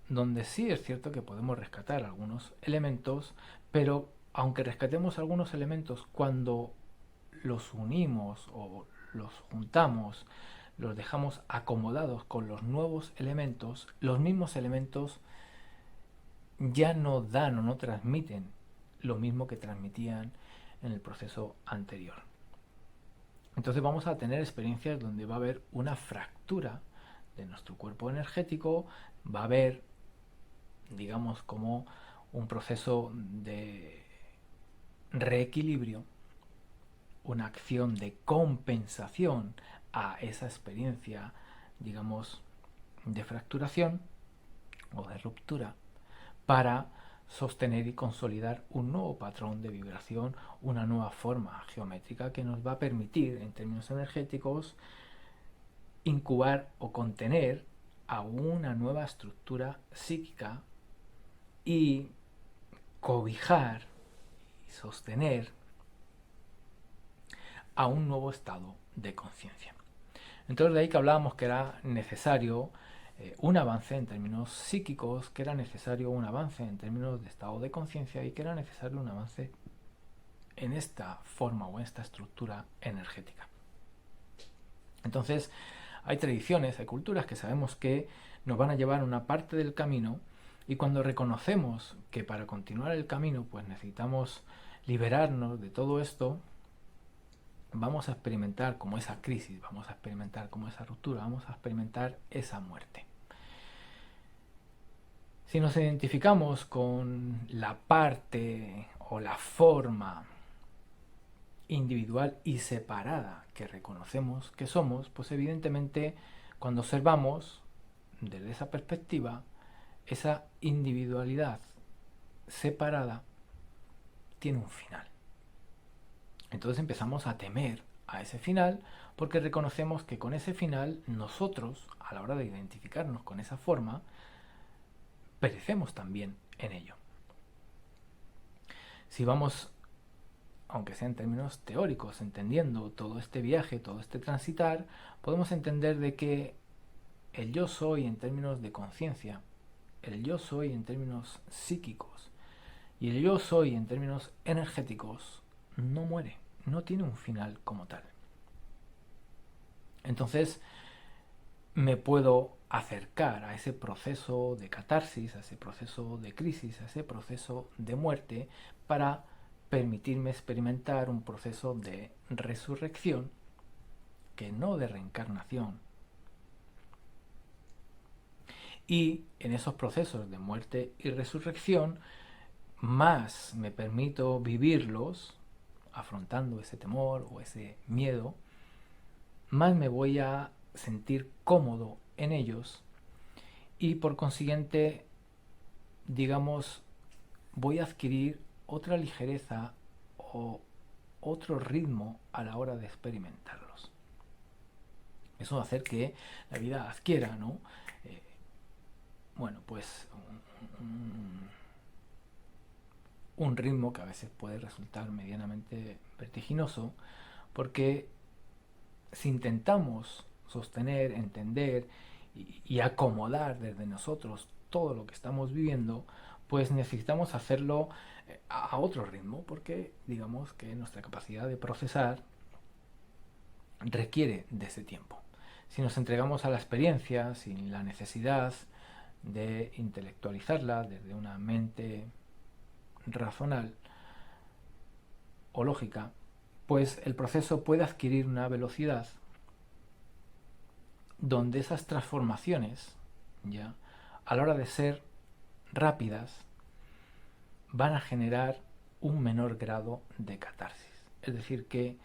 [SPEAKER 1] donde sí es cierto que podemos rescatar algunos elementos, pero aunque rescatemos algunos elementos, cuando los unimos o los juntamos, los dejamos acomodados con los nuevos elementos, los mismos elementos ya no dan o no transmiten lo mismo que transmitían en el proceso anterior. Entonces vamos a tener experiencias donde va a haber una fractura de nuestro cuerpo energético, va a haber, digamos, como un proceso de reequilibrio, una acción de compensación a esa experiencia, digamos, de fracturación o de ruptura, para sostener y consolidar un nuevo patrón de vibración, una nueva forma geométrica que nos va a permitir, en términos energéticos, incubar o contener a una nueva estructura psíquica y cobijar y sostener a un nuevo estado de conciencia. Entonces, de ahí que hablábamos que era necesario un avance en términos psíquicos, que era necesario un avance en términos de estado de conciencia y que era necesario un avance en esta forma o en esta estructura energética. Entonces, hay tradiciones, hay culturas que sabemos que nos van a llevar una parte del camino, y cuando reconocemos que para continuar el camino pues necesitamos liberarnos de todo esto, vamos a experimentar como esa crisis, vamos a experimentar como esa ruptura, vamos a experimentar esa muerte. Si nos identificamos con la parte o la forma individual y separada que reconocemos que somos, pues evidentemente cuando observamos desde esa perspectiva, esa individualidad separada tiene un final. Entonces empezamos a temer a ese final porque reconocemos que con ese final nosotros, a la hora de identificarnos con esa forma, perecemos también en ello. Si vamos, aunque sea en términos teóricos, entendiendo todo este viaje, todo este transitar, podemos entender de que el yo soy en términos de conciencia, el yo soy en términos psíquicos y el yo soy en términos energéticos no muere, no tiene un final como tal. Entonces me puedo acercar a ese proceso de catarsis, a ese proceso de crisis, a ese proceso de muerte, para permitirme experimentar un proceso de resurrección, que no de reencarnación. Y en esos procesos de muerte y resurrección, más me permito vivirlos, afrontando ese temor o ese miedo, más me voy a sentir cómodo en ellos y por consiguiente, digamos, voy a adquirir otra ligereza o otro ritmo a la hora de experimentarlos. Eso va a hacer que la vida adquiera, ¿no? Pues un ritmo que a veces puede resultar medianamente vertiginoso, porque si intentamos sostener, entender y acomodar desde nosotros todo lo que estamos viviendo, pues necesitamos hacerlo a otro ritmo, porque digamos que nuestra capacidad de procesar requiere de ese tiempo. Si nos entregamos a la experiencia sin la necesidad de intelectualizarla desde una mente razonal o lógica, pues el proceso puede adquirir una velocidad donde esas transformaciones, ya a la hora de ser rápidas, van a generar un menor grado de catarsis. Es decir, que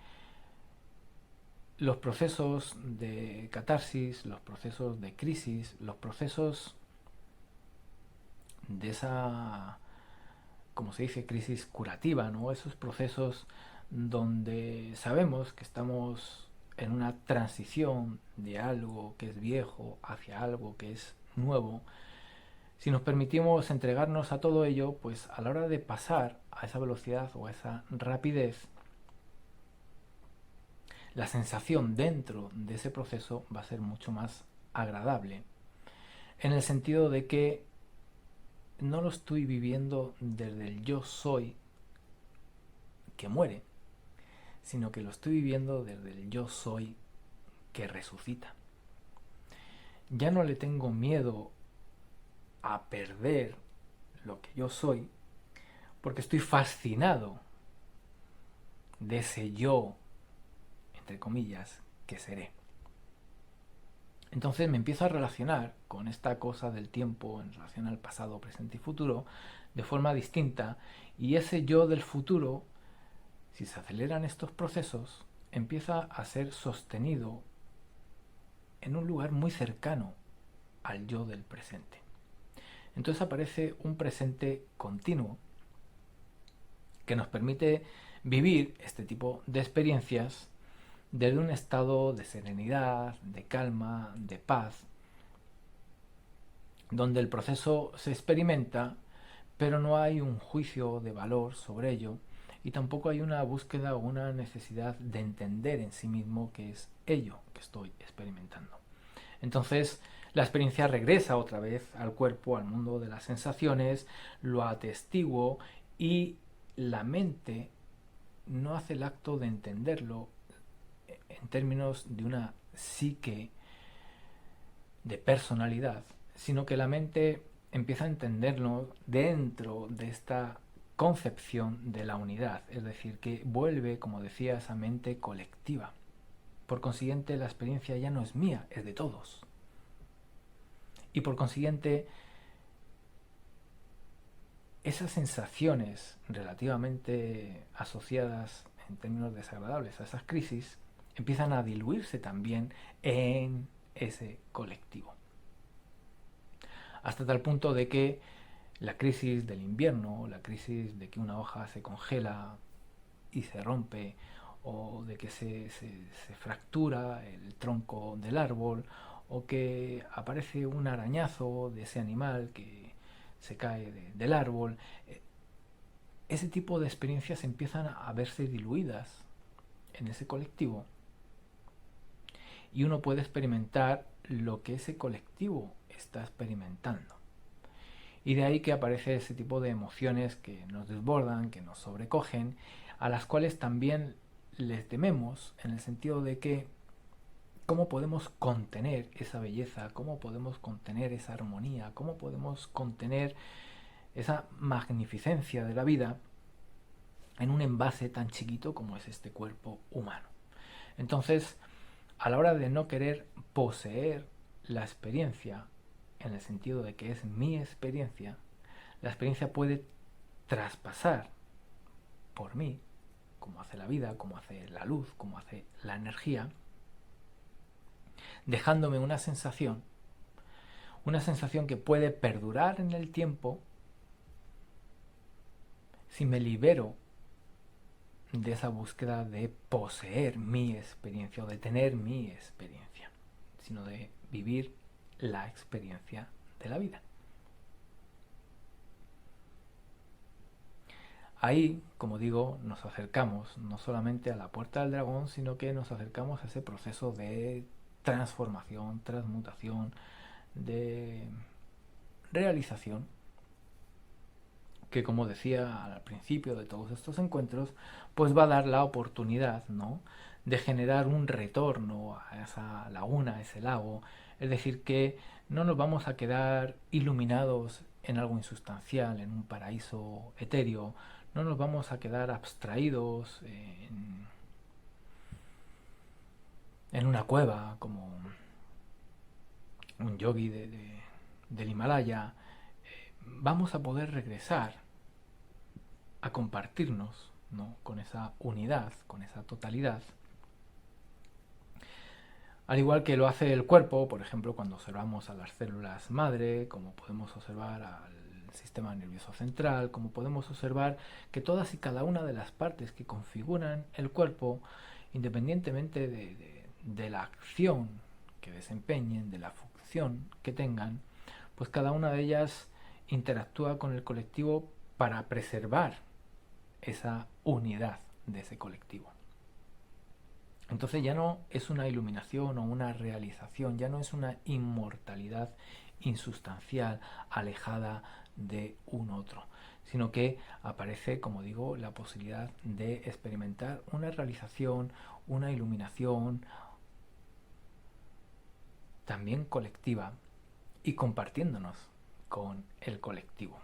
[SPEAKER 1] los procesos de catarsis, los procesos de crisis, los procesos de esa, como se dice, crisis curativa, ¿no? Esos procesos donde sabemos que estamos en una transición de algo que es viejo hacia algo que es nuevo. Si nos permitimos entregarnos a todo ello, pues a la hora de pasar a esa velocidad o a esa rapidez, la sensación dentro de ese proceso va a ser mucho más agradable, en el sentido de que no lo estoy viviendo desde el yo soy que muere, sino que lo estoy viviendo desde el yo soy que resucita. Ya no le tengo miedo a perder lo que yo soy, porque estoy fascinado de ese yo, entre comillas, que seré. Entonces me empiezo a relacionar con esta cosa del tiempo en relación al pasado, presente y futuro de forma distinta, y ese yo del futuro, si se aceleran estos procesos, empieza a ser sostenido en un lugar muy cercano al yo del presente. Entonces aparece un presente continuo que nos permite vivir este tipo de experiencias desde un estado de serenidad, de calma, de paz, donde el proceso se experimenta, pero no hay un juicio de valor sobre ello y tampoco hay una búsqueda o una necesidad de entender en sí mismo qué es ello que estoy experimentando. Entonces la experiencia regresa otra vez al cuerpo, al mundo de las sensaciones, lo atestiguo y la mente no hace el acto de entenderlo en términos de una psique de personalidad, sino que la mente empieza a entenderlo dentro de esta concepción de la unidad, es decir, que vuelve, como decía, esa mente colectiva. Por consiguiente, la experiencia ya no es mía, es de todos. Y por consiguiente, esas sensaciones relativamente asociadas en términos desagradables a esas crisis empiezan a diluirse también en ese colectivo. Hasta tal punto de que la crisis del invierno, la crisis de que una hoja se congela y se rompe, o de que se fractura el tronco del árbol, o que aparece un arañazo de ese animal que se cae del árbol, ese tipo de experiencias empiezan a verse diluidas en ese colectivo y uno puede experimentar lo que ese colectivo está experimentando. Y de ahí que aparece ese tipo de emociones que nos desbordan, que nos sobrecogen, a las cuales también les tememos, en el sentido de que cómo podemos contener esa belleza, cómo podemos contener esa armonía, cómo podemos contener esa magnificencia de la vida en un envase tan chiquito como es este cuerpo humano. Entonces, a la hora de no querer poseer la experiencia, en el sentido de que es mi experiencia, la experiencia puede traspasar por mí, como hace la vida, como hace la luz, como hace la energía, dejándome una sensación que puede perdurar en el tiempo si me libero de esa búsqueda de poseer mi experiencia o de tener mi experiencia, sino de vivir la experiencia de la vida. Ahí, como digo, nos acercamos no solamente a la puerta del dragón, sino que nos acercamos a ese proceso de transformación, transmutación, de realización, que como decía al principio de todos estos encuentros, pues va a dar la oportunidad, ¿no?, de generar un retorno a esa laguna, a ese lago. Es decir, que no nos vamos a quedar iluminados en algo insustancial, en un paraíso etéreo, no nos vamos a quedar abstraídos en una cueva como un yogi del Himalaya. Vamos a poder regresar a compartirnos, ¿no?, con esa unidad, con esa totalidad. Al igual que lo hace el cuerpo, por ejemplo, cuando observamos a las células madre, como podemos observar al sistema nervioso central, como podemos observar que todas y cada una de las partes que configuran el cuerpo, independientemente de la acción que desempeñen, de la función que tengan, pues cada una de ellas interactúa con el colectivo para preservar esa unidad de ese colectivo. Entonces ya no es una iluminación o una realización, ya no es una inmortalidad insustancial, alejada de un otro, sino que aparece, como digo, la posibilidad de experimentar una realización, una iluminación también colectiva y compartiéndonos con el colectivo,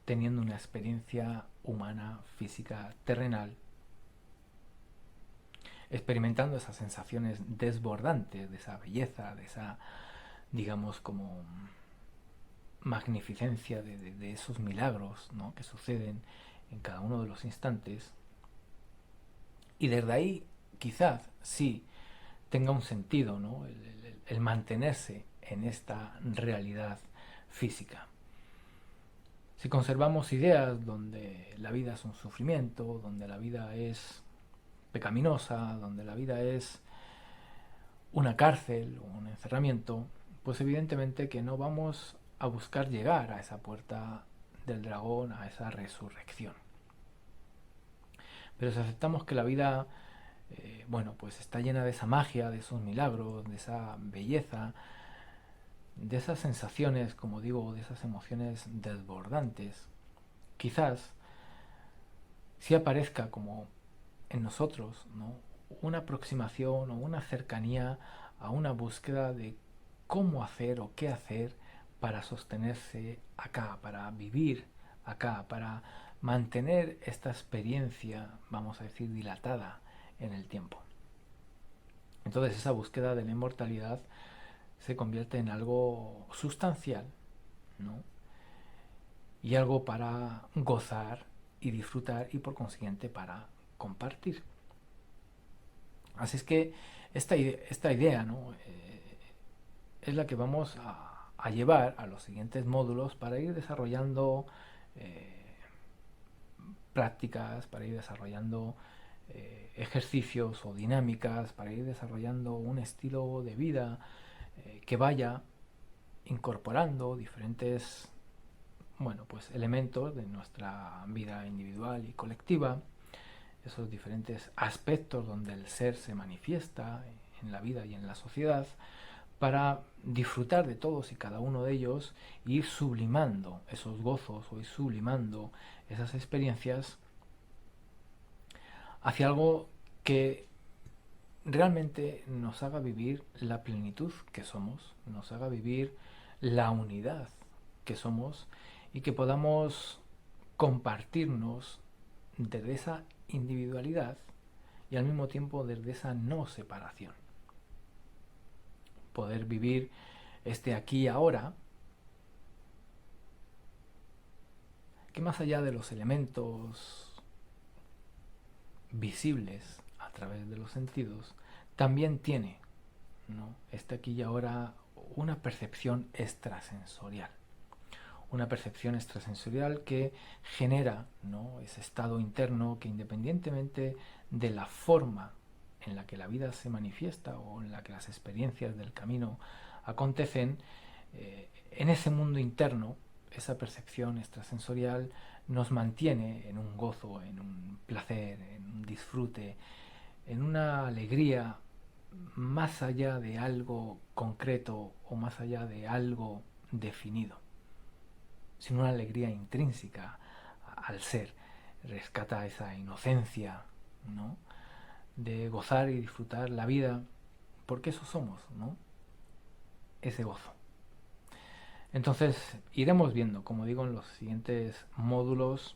[SPEAKER 1] teniendo una experiencia humana, física, terrenal, experimentando esas sensaciones desbordantes de esa belleza, de esa, digamos, como magnificencia de esos milagros, ¿no?, que suceden en cada uno de los instantes. Y desde ahí quizás sí tenga un sentido, ¿no?, el mantenerse en esta realidad física. Si conservamos ideas donde la vida es un sufrimiento, donde la vida es pecaminosa, donde la vida es una cárcel o un encerramiento, pues evidentemente que no vamos a buscar llegar a esa puerta del dragón, a esa resurrección. Pero si aceptamos que la vida, bueno, pues está llena de esa magia, de esos milagros, de esa belleza, de esas sensaciones, como digo, de esas emociones desbordantes, quizás sí aparezca como en nosotros, ¿no?, una aproximación o una cercanía a una búsqueda de cómo hacer o qué hacer para sostenerse acá, para vivir acá, para mantener esta experiencia, vamos a decir, dilatada en el tiempo. Entonces esa búsqueda de la inmortalidad se convierte en algo sustancial, ¿no?, y algo para gozar y disfrutar y por consiguiente para compartir. Así es que esta idea, ¿no?, es la que vamos a llevar a los siguientes módulos para ir desarrollando prácticas, para ir desarrollando ejercicios o dinámicas, para ir desarrollando un estilo de vida que vaya incorporando diferentes, bueno, pues elementos de nuestra vida individual y colectiva, esos diferentes aspectos donde el ser se manifiesta en la vida y en la sociedad, para disfrutar de todos y cada uno de ellos e ir sublimando esos gozos o ir sublimando esas experiencias hacia algo que realmente nos haga vivir la plenitud que somos, nos haga vivir la unidad que somos y que podamos compartirnos desde esa individualidad y al mismo tiempo desde esa no separación. Poder vivir este aquí y ahora, que más allá de los elementos visibles a través de los sentidos, también tiene, ¿no?, este aquí y ahora una percepción extrasensorial, una percepción extrasensorial que genera, ¿no?, ese estado interno que, independientemente de la forma en la que la vida se manifiesta o en la que las experiencias del camino acontecen, en ese mundo interno, esa percepción extrasensorial nos mantiene en un gozo, en un placer, en un disfrute, en una alegría más allá de algo concreto o más allá de algo definido, sino una alegría intrínseca al ser. Rescata esa inocencia, ¿no?, de gozar y disfrutar la vida, porque eso somos, ¿no?, ese gozo. Entonces iremos viendo, como digo, en los siguientes módulos,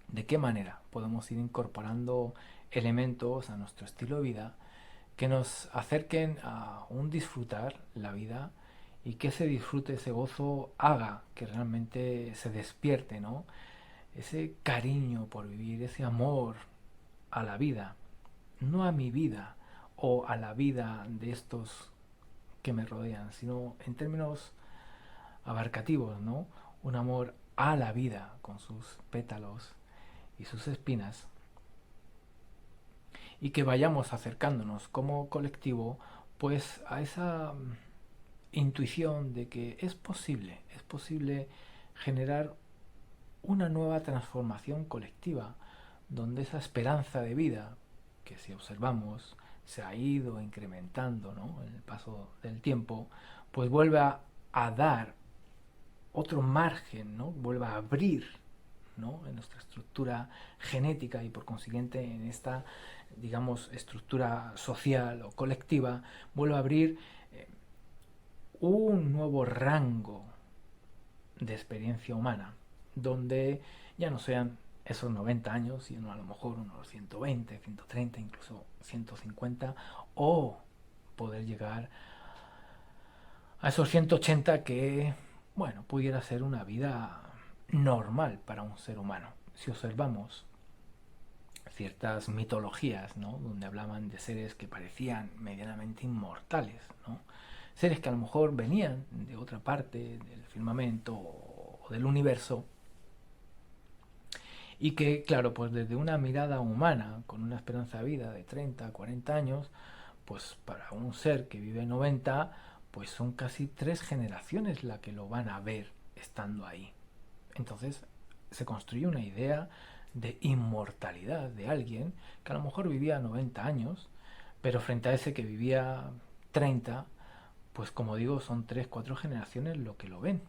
[SPEAKER 1] de qué manera podemos ir incorporando elementos a nuestro estilo de vida que nos acerquen a un disfrutar la vida, y que ese disfrute, ese gozo, haga que realmente se despierte, ¿no?, ese cariño por vivir, ese amor a la vida, no a mi vida o a la vida de estos que me rodean, sino en términos abarcativos, ¿no?, un amor a la vida con sus pétalos y sus espinas, y que vayamos acercándonos como colectivo pues a esa intuición de que es posible generar una nueva transformación colectiva, donde esa esperanza de vida, que si observamos se ha ido incrementando, ¿no?, en el paso del tiempo, pues vuelva a dar otro margen, ¿no?, vuelva a abrir, ¿no?, en nuestra estructura genética y por consiguiente en esta, digamos, estructura social o colectiva, vuelva a abrir un nuevo rango de experiencia humana, donde ya no sean esos 90 años, sino a lo mejor unos 120, 130, incluso 150, o poder llegar a esos 180 que, bueno, pudiera ser una vida normal para un ser humano. Si observamos ciertas mitologías, ¿no?, donde hablaban de seres que parecían medianamente inmortales, ¿no?, seres que a lo mejor venían de otra parte del firmamento o del universo, y que, claro, pues desde una mirada humana, con una esperanza de vida de 30, 40 años, pues para un ser que vive 90, pues son casi 3 generaciones las que lo van a ver estando ahí. Entonces se construye una idea de inmortalidad de alguien que a lo mejor vivía 90 años, pero frente a ese que vivía 30, pues como digo, son 3, 4 generaciones lo que lo ven.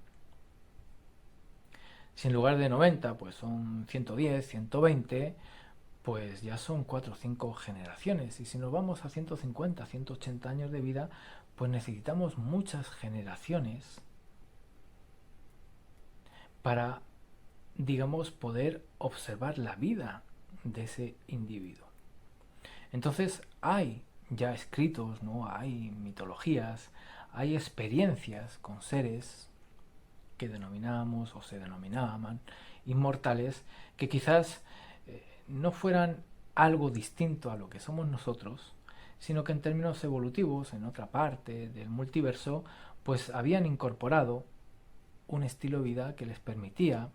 [SPEAKER 1] Si en lugar de 90 pues son 110, 120, pues ya son 4 o 5 generaciones. Y si nos vamos a 150, 180 años de vida, pues necesitamos muchas generaciones para, digamos, poder observar la vida de ese individuo. Entonces hay ya escritos, ¿no?, hay mitologías, hay experiencias con seres que denominamos o se denominaban inmortales, que quizás no fueran algo distinto a lo que somos nosotros, sino que en términos evolutivos, en otra parte del multiverso, pues habían incorporado un estilo de vida que les permitía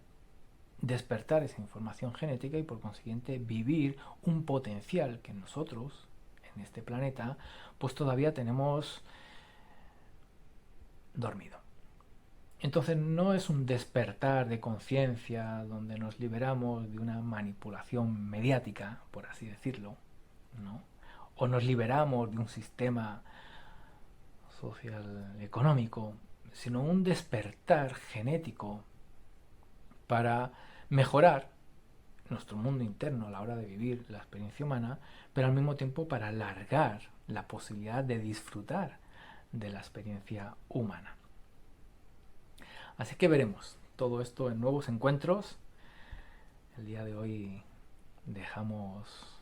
[SPEAKER 1] despertar esa información genética y por consiguiente vivir un potencial que nosotros, en este planeta, pues todavía tenemos dormido. Entonces no es un despertar de conciencia donde nos liberamos de una manipulación mediática, por así decirlo, ¿no?, o nos liberamos de un sistema social económico, sino un despertar genético para mejorar nuestro mundo interno a la hora de vivir la experiencia humana, pero al mismo tiempo para alargar la posibilidad de disfrutar de la experiencia humana. Así que veremos todo esto en nuevos encuentros. El día de hoy dejamos,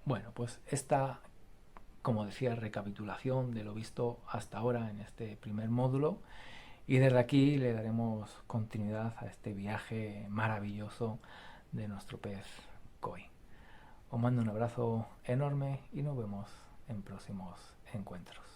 [SPEAKER 1] bueno, pues esta, como decía, recapitulación de lo visto hasta ahora en este primer módulo, y desde aquí le daremos continuidad a este viaje maravilloso de nuestro pez koi. Os mando un abrazo enorme y nos vemos en próximos encuentros.